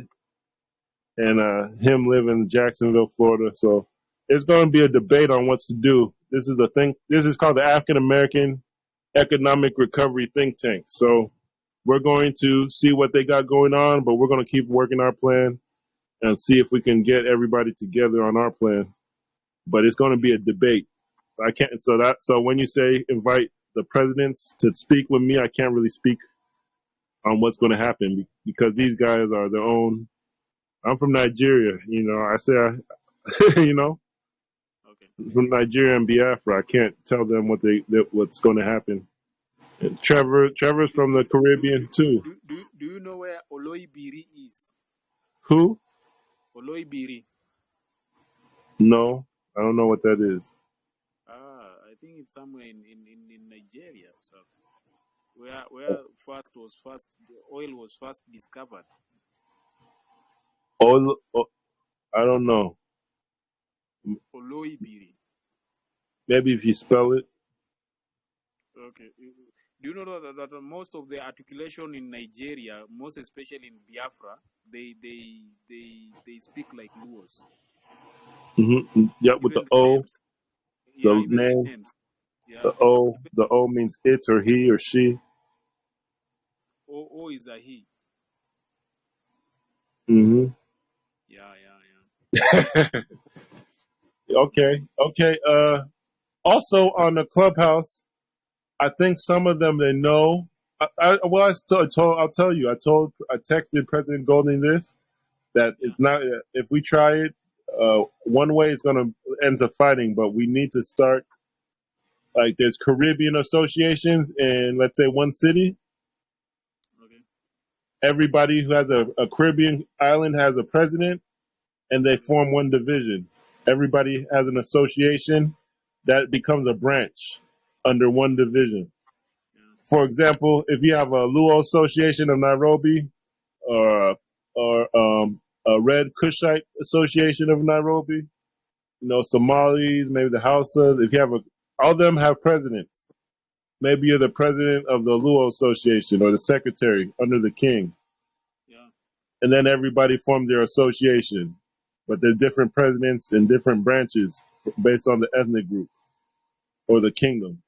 and him live in Jacksonville, Florida. So it's going to be a debate on what to do. This is the thing. This is called the African American Economic Recovery Think Tank. So we're going to see what they got going on, but we're going to keep working our plan and see if we can get everybody together on our plan. But it's going to be a debate. I can't. So when you say invite the presidents to speak with me, I can't really speak on what's going to happen because these guys are their own. I'm from Nigeria, I say, Okay. from Nigeria and Biafra. I can't tell them what's going to happen. And Trevor's from the Caribbean too. Do you know where Oloibiri is? Who? Oloibiri. No, I don't know what that is. I think it's somewhere in Nigeria or something. Where the oil was first discovered. Oh, I don't know. Oloibiri. Maybe if you spell it. Okay. Do you know that most of the articulation in Nigeria, most especially in Biafra, they speak like Luos. Mm-hmm. Yeah, with Even the O, names. the Yeah, even name, the names. Yeah. the O means it or he or she. O is a he. Mm-hmm. Yeah. Okay. Also on the Clubhouse, I think some of them they know. I'll tell you. I texted President Golding this that it's not. If we try it, one way it's going to end up fighting, but we need to start. Like there's Caribbean associations in let's say one city. Okay. Everybody who has a Caribbean island has a president, and they form one division. Everybody has an association that becomes a branch under one division. For example, if you have a Luo Association of Nairobi or a Red Kushite Association of Nairobi, Somalis, maybe the Hausas, if you have all of them have presidents. Maybe you're the president of the Luo Association or the secretary under the king. Yeah. And then everybody formed their association. But there's different presidents and different branches based on the ethnic group or the kingdom.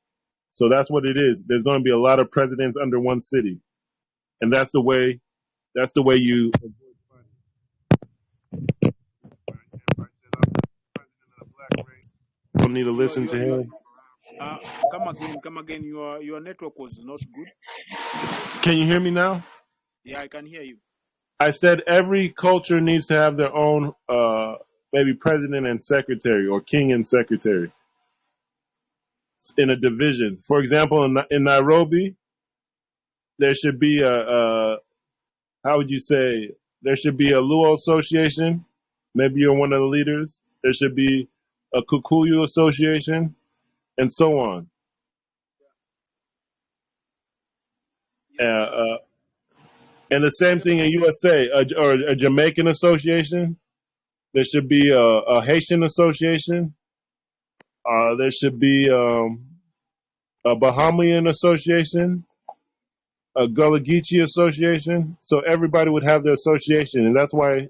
So that's what it is. There's going to be a lot of presidents under one city. And that's the way you avoid fighting. Don't need to listen to You him. come again. Your network was not good. Can you hear me now? Yeah, I can hear you. I said every culture needs to have their own maybe president and secretary or king and secretary in a division. For example, in Nairobi, there should be how would you say, there should be a Luo association. Maybe you're one of the leaders. There should be a Kikuyu association and so on. Uh, Yeah. uh, and the same thing in USA, or a Jamaican association. There should be a Haitian association. There should be a Bahamian association, a GULLAH GEECHEE association. So everybody would have their association, and that's why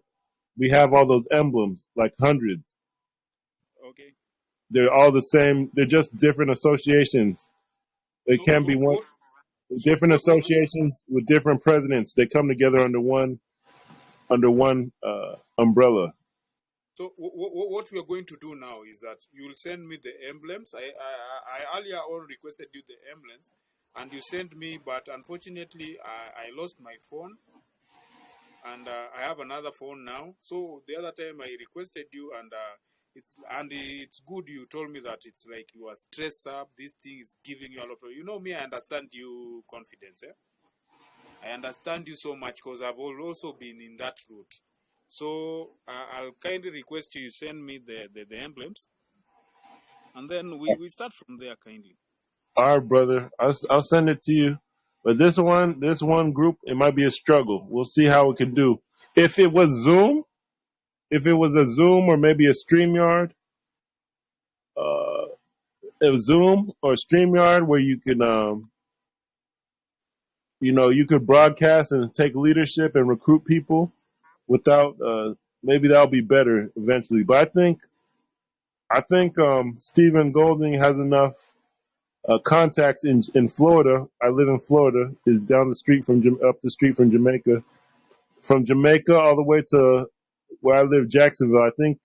we have all those emblems, like hundreds. Okay. They're all the same. They're just different associations. It So can so be one what so different associations with different presidents. They come together under one umbrella. So what we are going to do now is that you will send me the emblems. I earlier on requested you the emblems, and you sent me, but unfortunately I lost my phone, and I have another phone now. So the other time I requested you, and it's good you told me that it's like you are stressed up. This thing is giving you a lot of. You know me, I understand you confidence. Eh? I understand you so much because I've also been in that route. So I'll kindly request you send me the emblems, and then we start from there kindly. All right, brother. I'll send it to you. But this one group, it might be a struggle. We'll see how it can do. If it was Zoom, if it was a Zoom or maybe a StreamYard, a Zoom or StreamYard where you can, you could broadcast and take leadership and recruit people without, maybe that'll be better eventually. But I think Stephen Golding has enough contacts in Florida. I live in Florida. Is down the street up the street from Jamaica. From Jamaica all the way to where I live, Jacksonville. I think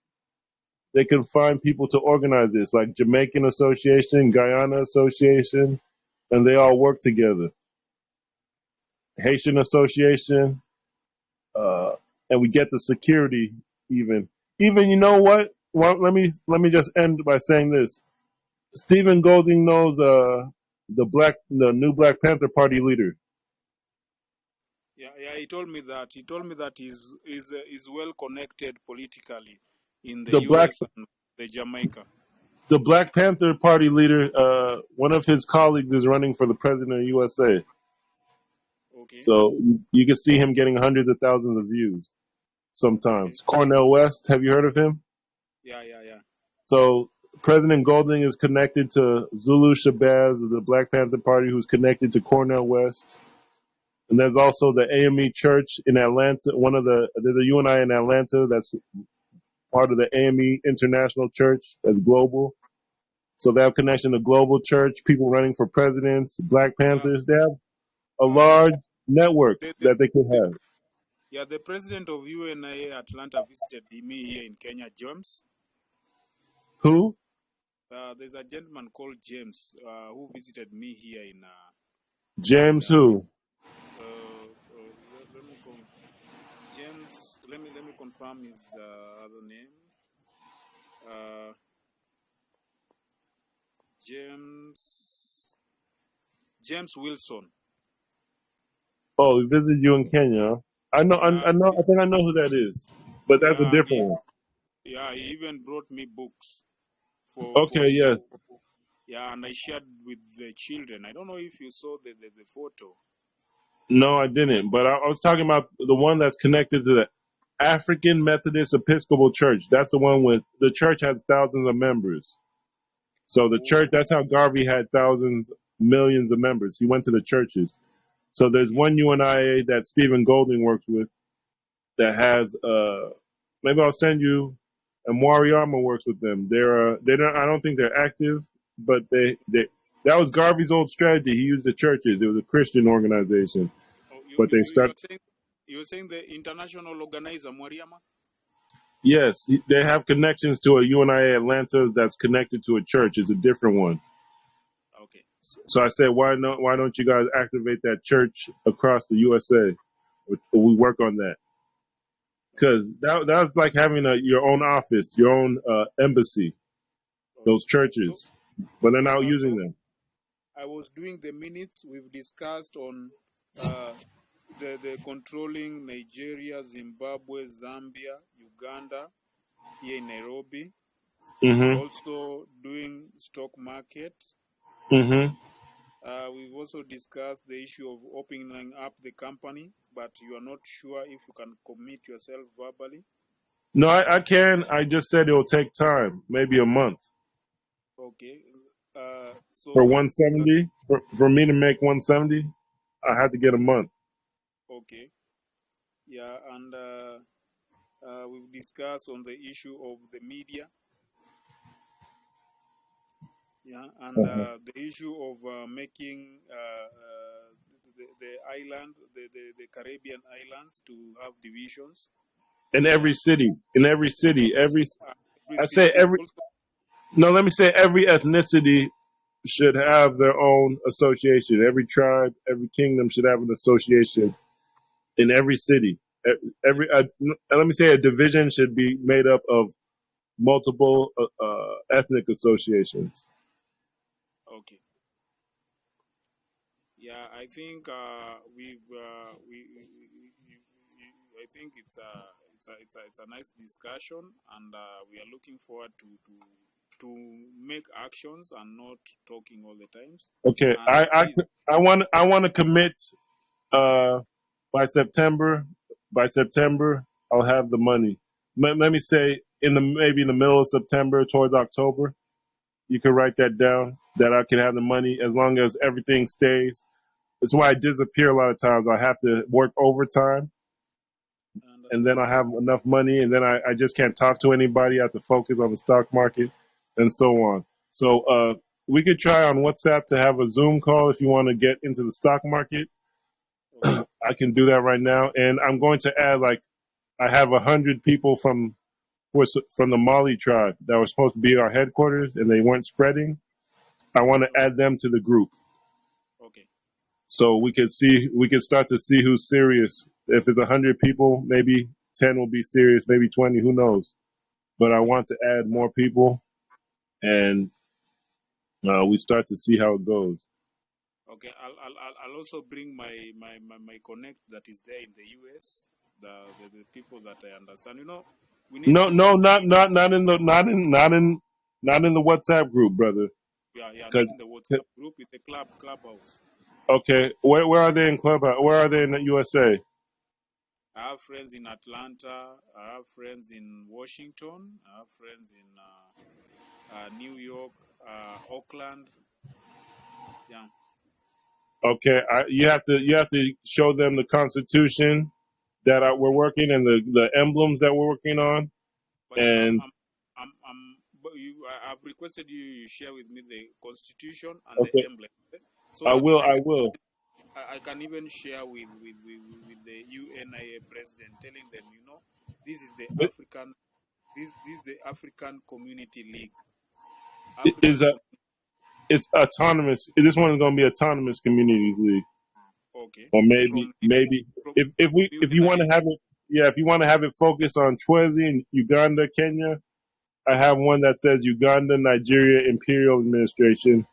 they can find people to organize this, like Jamaican Association, Guyana Association, and they all work together. Haitian Association, and we get the security even. Even you know what? Well, let me just end by saying this. Stephen Golding knows the new Black Panther Party leader. Yeah. He told me that. He told me that is well connected politically in the The black U.S. and the Jamaica. the Black Panther Party leader, one of his colleagues is running for the president of USA. Okay. So you can see him getting hundreds of thousands of views Okay. sometimes. Cornel West, have you heard of him? Yeah. So President Golding is connected to Zulu Shabazz of the Black Panther Party, who's connected to Cornel West. And there's also the AME Church in Atlanta. There's a UNI in Atlanta that's part of the AME International Church that's global. So they have connection to global church, people running for presidents, Black Yeah. Panthers. They have a Uh, large network the, that they could the, have. yeah, the president of UNIA Atlanta visited me here in Kenya, James. Who? There's a gentleman called James who visited me here in James who? let me James. Let me confirm his other name. James James Wilson. Oh, he visited you in Kenya. I know. Yeah, I think I know who that is. But that's a yeah, different one. he even brought me books Okay, yes. yeah, and I shared with the children. I don't know if you saw the photo. No, I didn't. But I was talking about the one that's connected to the African Methodist Episcopal Church. That's the one with the church has thousands of members. So the church, Oh, that's how Garvey had thousands, millions of members. He went to the churches. So there's one UNIA that Stephen Golding works with that has maybe I'll send you. And Mariama works with them. They don't. I don't think they're active, but they that was Garvey's old strategy. He used the churches. It was a Christian organization, Oh, but they start. you're saying the international organizer Mwariama? Yes, they have connections to a UNIA Atlanta that's connected to a church. It's a different one. Okay. So I said, why don't you guys activate that church across the USA? We work on that because that was like having your own office, your own embassy. Those churches, but they're not using them. I was doing the minutes we've discussed on the controlling Nigeria, Zimbabwe, Zambia, Uganda, here in Nairobi. Mm-hmm. Also doing stock market. Mm-hmm. We've also discussed the issue of opening up the company, but you are not sure if you can commit yourself verbally. No, I can. I just said it will take time, maybe a month. Okay. So For 170, for me to make 170, I had to get a month. Okay. Yeah, and we've discussed on the issue of the media. Yeah, and the issue of making the island, the Caribbean islands to have divisions. In every city, every I say city. every. No, let me say every ethnicity should have their own association. Every tribe, every kingdom should have an association in every city. Let me say a division should be made up of multiple ethnic associations. Okay. Yeah, I think I think it's a nice discussion, and we are looking forward to make actions and not talking all the times. Okay, I want to commit by September. By September, I'll have the money. Let me say maybe in the middle of September towards October. You can write that down that I can have the money as long as everything stays. That's why I disappear a lot of times. I have to work overtime, and then I have enough money, and then I just can't talk to anybody. I have to focus on the stock market and so on. So we could try on WhatsApp to have a Zoom call if you want to get into the stock market. I can do that right now, and I'm going to add I have 100 people from the Mali tribe that were supposed to be our headquarters, and they weren't spreading. I want to add them to the group. Okay. So we can start to see who's serious. If it's 100 people, maybe 10 will be serious, maybe 20, who knows? But I want to add more people, and we start to see how it goes. Okay, I'll also bring my connect that is there in the US, the people that I understand. We need not in the WhatsApp group, brother. Yeah, not in the WhatsApp group. It's the clubhouse. Okay, where are they in Clubhouse? Where are they in the USA? I have friends in Atlanta. I have friends in Washington. I have friends in New York, Oakland. Yeah. Okay, you have to show them the Constitution that we're working and the emblems that we're working on. But and I've requested you share with me the Constitution and okay. the emblem. So I will. I can even share with the UNIA president, telling them, this is the African, this is the African Community League. It's autonomous. This one is going to be autonomous communities league. Okay. Or maybe if you want to have it, if you want to have it focused on CHWEZI in Uganda, Kenya, I have one that says Uganda, Nigeria Imperial Administration,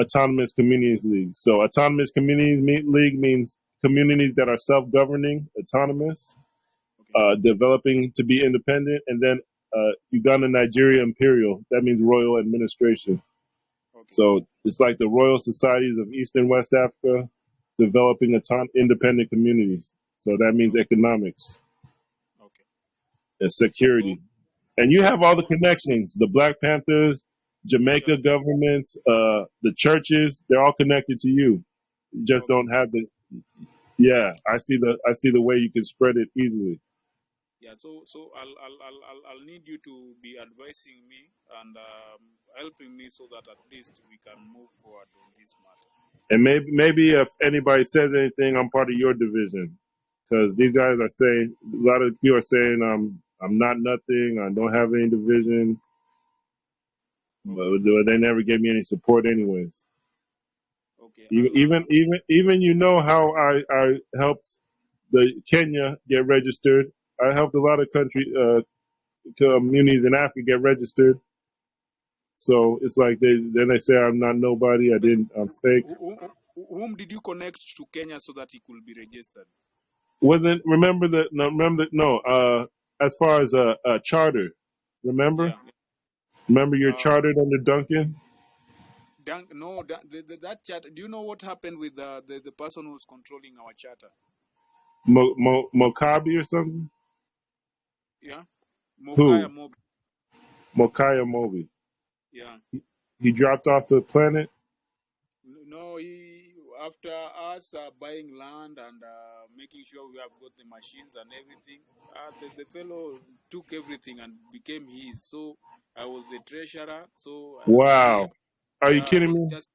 Autonomous Communities League. So Autonomous Communities League means communities that are self-governing, autonomous, developing to be independent, and then Uganda, Nigeria Imperial. That means royal administration. Okay. So it's like the Royal Societies of East and West Africa, developing independent communities. So that means economics. Okay. And security. And you have all the connections, the Black Panthers, Jamaica Yeah. government, the churches, they're all connected to you. You just Okay. don't have the. Yeah, I see the way you can spread it easily. Yeah. So I'll need you to be advising me and helping me so that at least we can move forward on this matter. And maybe if anybody says anything, I'm part of your division, because these guys are saying a lot of people are saying I'm not nothing. I don't have any division, but Okay. they never gave me any support anyways. Okay. Even you know how I helped the Kenya get registered. I helped a lot of communities in Africa get registered. So it's like they say I'm not nobody. I'm fake. Whom did you connect to Kenya so that he could be registered? Wasn't remember no. As far as a charter, remember Yeah. you're Uh, chartered under Duncan no, that charter. Do you know what happened with the person who was controlling our charter? Mokabi or something. Yeah, Who? Mokaya Mob. Mokaya Mobi. Yeah. He dropped off the planet. No, he after us buying land and making sure we have got the machines and everything. The fellow took everything and became his. So I was the treasurer. So Wow. Are you yeah, I kidding was me? just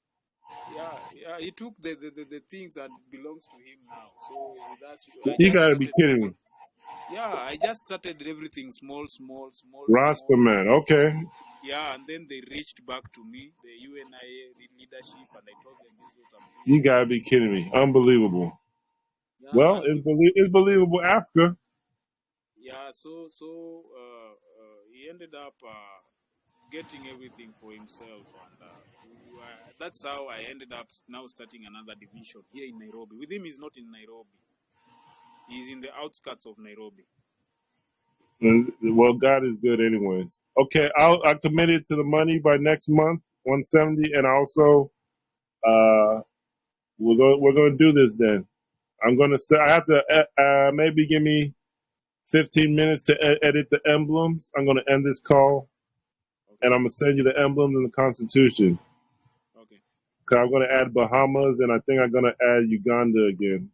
yeah. He took the things that belongs to him now. So with us, I You just gotta be started kidding small. me. Yeah, I just started everything small, small, small, Rasta small. man. Okay. Yeah, and then they reached back to me, the UNIA leadership, and I told them this is what I'm doing. You gotta be kidding me. Unbelievable. Yeah, Well, and we it's believable after. yeah, so he ended up getting everything for himself, and that's how I ended up now starting another division here in Nairobi. With him, he's not in Nairobi; he's in the outskirts of Nairobi. Well, God is good, anyways. Okay, I committed to the money by next month, 170, and also we're going to do this then. I'm going to say I have to maybe give me 15 minutes to edit the emblems. I'm going to end this call, Okay, and I'm going to send you the emblems and the Constitution. okay, Cause I'm going to add Bahamas, and I think I'm going to add Uganda again.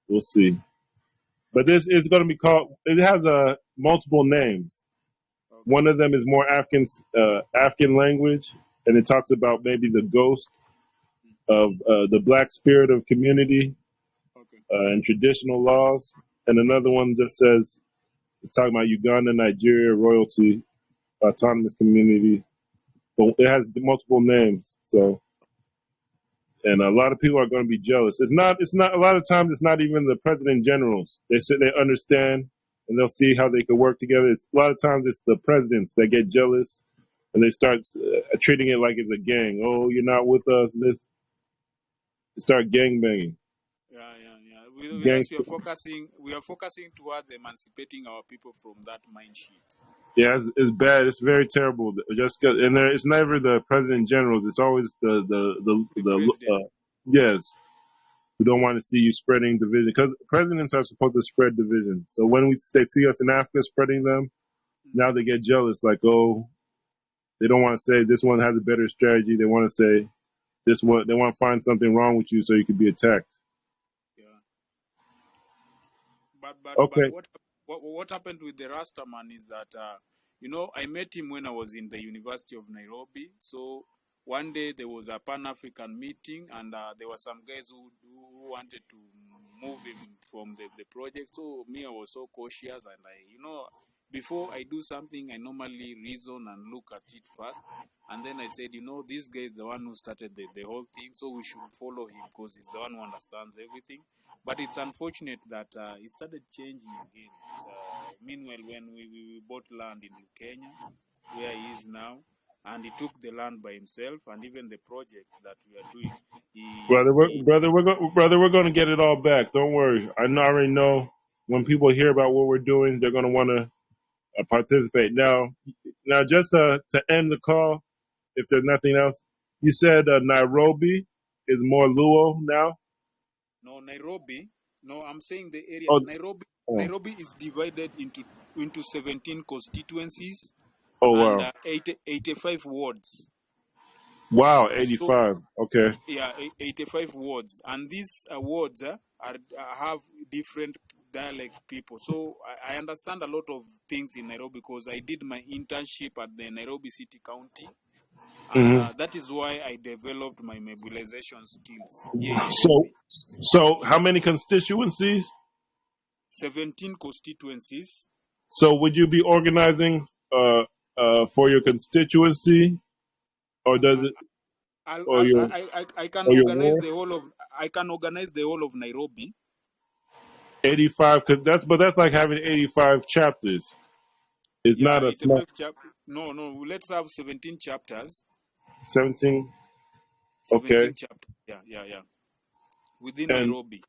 We'll see. But this is going to be called. It has multiple names. okay, One of them is more African language, and it talks about maybe the ghost of the black spirit of community okay, and traditional laws. And another one just says it's talking about Uganda, Nigeria, royalty, autonomous community. But it has multiple names. So, and a lot of people are going to be jealous. It's not. It's not. A lot of times, it's not even the president generals. They say they understand, and they'll see how they can work together. It's a lot of times it's the presidents that get jealous, and they start treating it like it's a gang. Oh, you're not with us. Let's start gang banging. yeah. With us, Gangster. we are focusing towards emancipating our people from that mind sheet. Yeah, it's bad. It's very terrible. And it's never the president generals. It's always The president. yes. We don't want to see you spreading division because presidents are supposed to spread division. So when they see us in Africa spreading them, now they get jealous. Like, oh, they don't want to say this one has a better strategy. They want to say this one. They want to find something wrong with you so you could be attacked. Yeah. But Okay. what happened with the Rastaman is that I met him when I was in the University of Nairobi. So one day there was a Pan African meeting, and there were some guys who wanted to move him from the project. So me, I was so cautious, and before I do something, I normally reason and look at it first. And then I said, this guy is the one who started the whole thing, so we should follow him because he's the one who understands everything. But it's unfortunate that it started changing again. Meanwhile, when we bought land in Kenya, where he is now, and he took the land by himself, and even the project that we are doing, Brother, we're going to get it all back. Don't worry. I already know when people hear about what we're doing, they're going to want to participate. Now, just to end the call, if there's nothing else, you said Nairobi is more Luo now. no, Nairobi. No, I'm saying the area. Oh, Nairobi. oh, Nairobi is divided into 17 constituencies, Oh and wow. 85 wards. Wow, So 85. Okay. yeah, 85 wards, and these wards have different dialect people. So I understand a lot of things in Nairobi because I did my internship at the Nairobi City County, and Hmm. that is why I developed my mobilization skills here in So, Nairobi. so how many constituencies? 17 constituencies. So would you be organizing for your constituency, or does Uh, it, or your I can or your organize ward? the whole of Nairobi. 85, but that's like having 85 chapters. It's Yeah, not a small 85 chapters. No, let's have 17 chapters. 17. Okay, 17 chapters. Yeah. Within and Nairobi.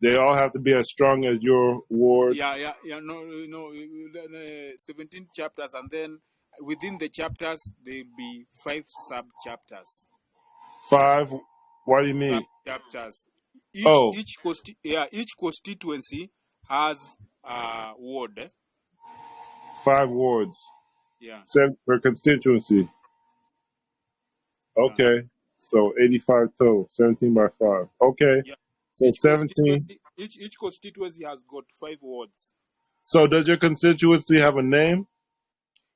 they all have to be as strong as your ward. Yeah. No. 17 chapters, and then within the chapters there'll be 5 sub chapters. 5. Why do you Sub mean? chapters. Oh, Each constituency has a ward. 5 wards, Yeah. 7 per constituency. Yeah. Okay, so 85 total, 17 by 5. Okay, Yeah. so 17. Each constituency has got 5 wards. So does your constituency have a name?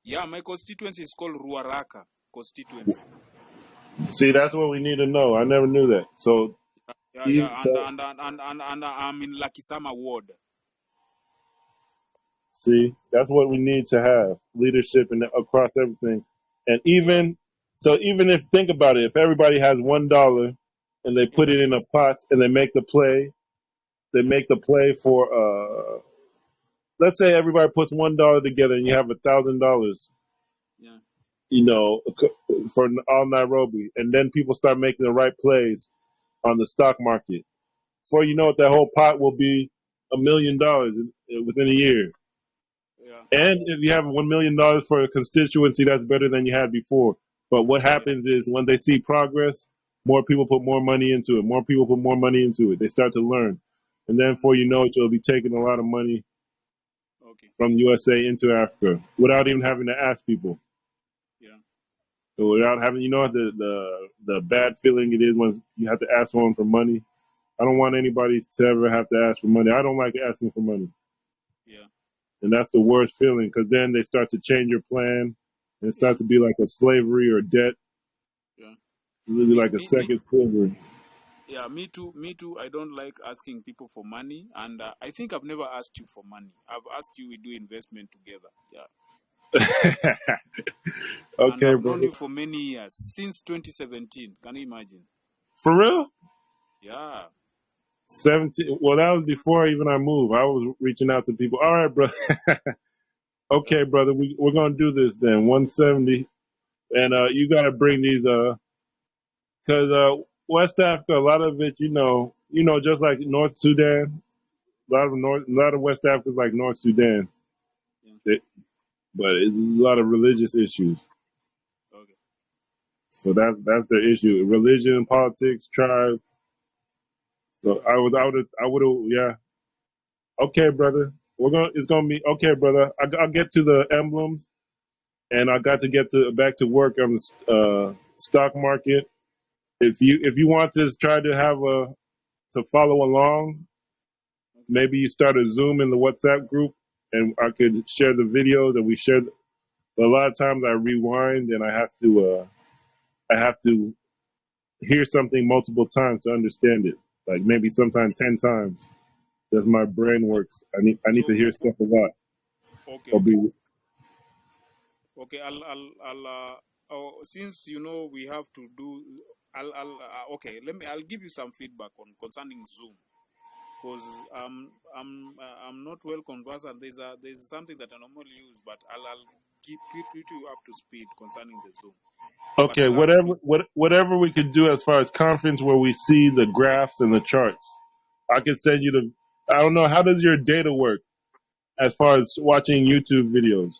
Yeah, my constituency is called Ruaraka constituency. See, that's what we need to know. I never knew that. So, Yeah, so and I'm in Lakisama ward. see, that's what we need to have leadership and across everything. And Yeah. even if think about it, if everybody has $1 and they put Yeah. it in a pot and they Yeah. make the play for let's say everybody puts $1 together and you have $1,000, Yeah. you know, for all Nairobi, and then people start making the right plays on the stock market. Before you know it, that whole pot will be $1 million within a year. Yeah. And if you have $1 million for a constituency, that's better than you had before. But what Yeah. happens is when they see progress, more people put more money into it. More people put more money into it. They start to learn. And then before you know it, you'll be taking a lot of money Okay. from USA into Africa without even having to ask people. Yeah. So without having, the bad feeling it is when you have to ask someone for money. I don't want anybody to ever have to ask for money. I don't like asking for money. Yeah. And that's the worst feeling because then they start to change your plan and it Yeah. starts to be like a slavery or debt, Yeah. really Me, like a me, me, second slavery. yeah, me too. Me too. I don't like asking people for money, and I think I've never asked you for money. I've asked you we do investment together. Yeah, and Okay, I've known brother. you for many years since 2017. Can you imagine? For real? Yeah. 17. Well, that was before even I moved. I was reaching out to people. All right, brother. Okay, brother. We're going to do this then. 170. And you got to bring these, because West Africa, a lot of it, just like North Sudan, a lot of West Africa is like North Sudan. Yeah. But it's a lot of religious issues. Okay. So that's the issue. Religion, politics, tribe. So yeah. Okay, brother. It's gonna be okay, brother. I'll get to the emblems, and I got to get back to work on the stock market. If you want to try to to follow along, Okay. maybe you start a Zoom in the WhatsApp group, and I could share the videos that we shared. But a lot of times I rewind, and I have to hear something multiple times to understand it. Like maybe sometimes 10 times. That's my brain works. I need So, to hear stuff a lot. okay, Or be okay. Since we have to do, okay. I'll give you some feedback on concerning Zoom, because I'm not well conversant. There's something that I normally use, but I'll put you up to speed concerning the Zoom. But okay. you have to be Whatever we could do as far as conference where we see the graphs and the charts. I could send you the. I don't know how does your data work as far as watching YouTube videos.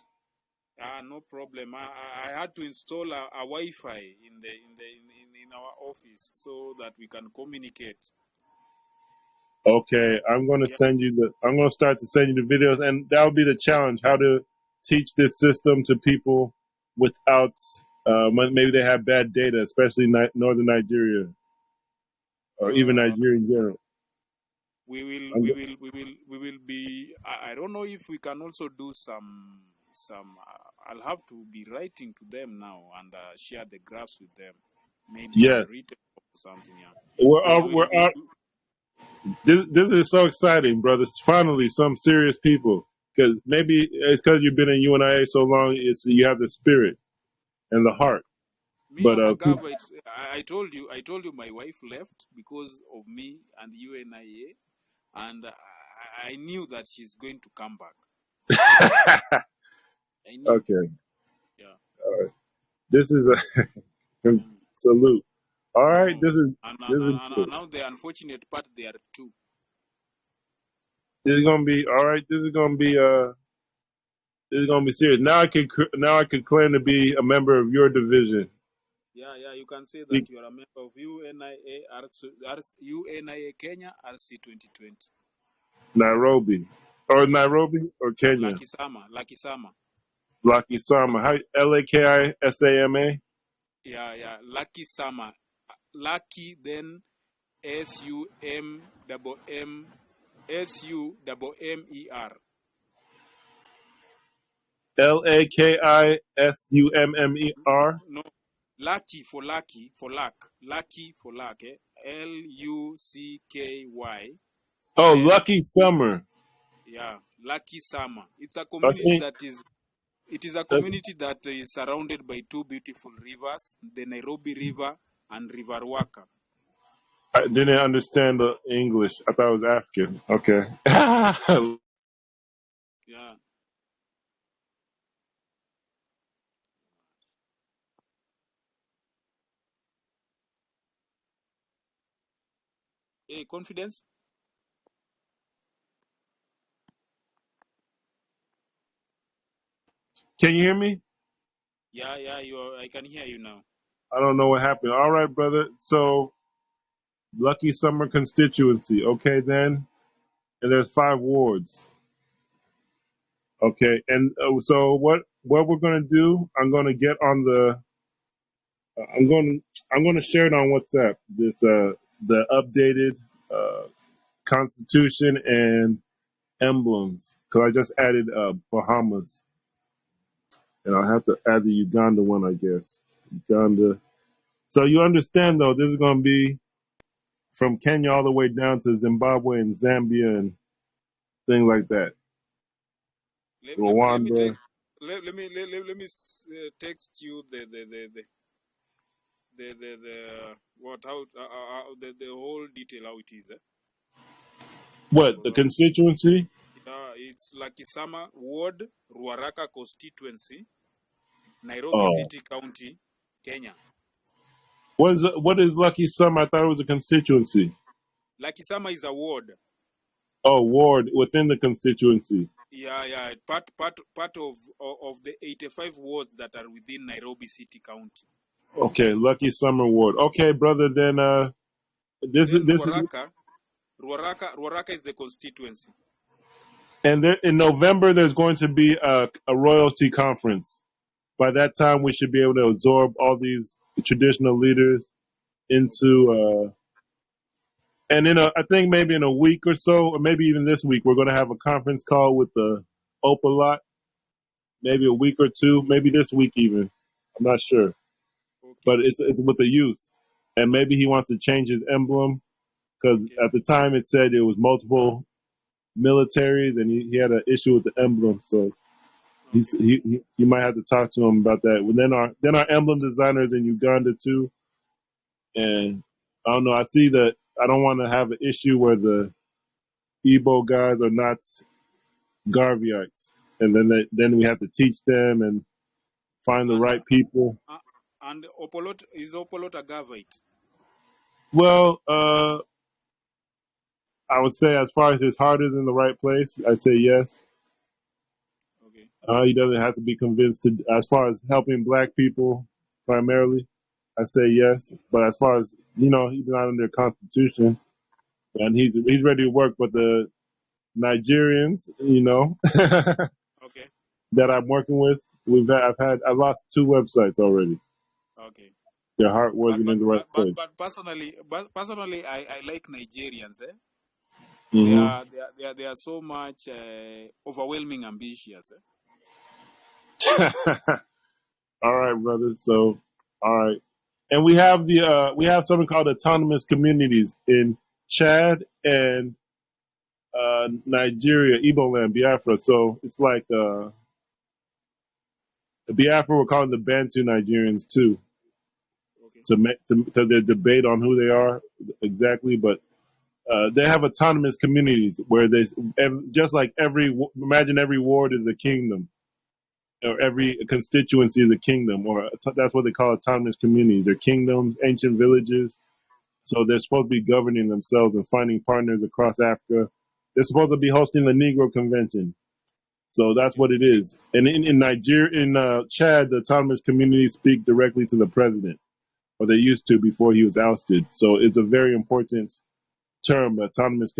no problem. I had to install a Wi-Fi in our office so that we can communicate. Okay, I'm going to Yeah, send you the. I'm going to start to send you the videos, and that will be the challenge: how to teach this system to people without maybe they have bad data, especially northern Nigeria or even Uh, Nigeria in general. we will be. I don't know if we can also do some. I'll have to be writing to them now and share the graphs with them, maybe Yes, unwritten or something. Yeah, we're we out, will. we're out. This is so exciting, brothers. Finally, some serious people. Because maybe it's because you've been in UNIA so long. It's you have the spirit and the heart. Me, But I'm a Gava. I told you, my wife left because of me and UNIA, and I knew that she's going to come back. I knew. okay, Yeah. this is a Mm. salute. All right, No. this is good. And now the unfortunate part, they are two. This is gonna be all right. This is gonna be serious. Now I can claim to be a member of your division. Yeah, yeah. You can say that you are a member of UNIA Kenya RC 2020. Nairobi, or Kenya. Lucky Sama, Lucky Sama. Lucky Sama. How LAKISAMA? Yeah, yeah. Lucky Sama. Lucky then SUMMER. LAKISUMMER. No, lucky for lucky for luck. Lucky for luck. LUCKY. Oh, Then Lucky Summer. yeah, Lucky Summer. It's a That's community me. that is. It is a That's, community that is surrounded by two beautiful rivers, the Nairobi River and River Waka. I didn't understand the English. I thought it was African. Okay. Yeah. Hey, confidence. Can you hear me? Yeah, yeah. I can hear you now. I don't know what happened. All right, brother. So, Lucky Summer constituency. Okay, then. And there's 5 wards. Okay. And so what we're gonna do? I'm gonna get on the. I'm gonna share it on WhatsApp. This the updated constitution and emblems because I just added Bahamas and I have to add the Uganda one, I guess. Uganda. So you understand though, this is gonna be from Kenya all the way down to Zimbabwe and Zambia and things like that. Let me Rwanda. text. Let me text you the what how the whole detail how it is. What? The So constituency? yeah, it's Lakisama Ward, Ruaraka constituency, Nairobi Oh. City County, Kenya. What is Lucky Summer? I thought it was a constituency. Lakisama is a ward. Oh, ward within the constituency. Yeah, yeah, part of the 85 wards that are within Nairobi City County. Okay, Lucky Summer Ward. Okay, brother, then Then this is Ruaraka is the constituency. and there, in November there's going to be a royalty conference. By that time we should be able to absorb all these traditional leaders into and in I think maybe in a week or so, or maybe even this week, we're going to have a conference call with the Opalot. Maybe a week or two, maybe this week even. I'm not sure, Okay, but it's with the youth, and maybe he wants to change his emblem because okay, at the time it said it was multiple militaries, and he had an issue with the emblem. So okay, he might have to talk to him about that. Well, then our emblem designers in Uganda too, and I don't know. I see that I don't want to have an issue where the Igbo guys are not Garveyites, and then we have to teach them and find the and right people. uh, and Opolot is Opolot a Gavite? Well, I would say as far as his heart is in the right place, I say yes. Okay, He doesn't have to be convinced to. As far as helping black people primarily, I say yes. But as far as he's not under the Constitution, and he's ready to work. But the Nigerians, that okay, I'm working with, I lost 2 websites already. Okay. Their heart But wasn't but in the right but but, place. but personally, I like Nigerians. Eh? Hmm. They are so much overwhelming ambitious. Eh? All right, brother. So, all right, and we have something called autonomous communities in Chad and Nigeria, Igbo land, Biafra. So it's like Biafra. We're calling the Bantu Nigerians too Okay. to their debate on who they are exactly, but. They have autonomous communities where they just like imagine every ward is a kingdom or every constituency is a kingdom, or that's what they call autonomous communities. They're kingdoms, ancient villages. So they're supposed to be governing themselves and finding partners across Africa. They're supposed to be hosting the Negro Convention. So that's Okay. what it is. And in Nigeria, in Chad, the autonomous communities speak directly to the president, or they used to before he was ousted. So it's a very important term, autonomous community.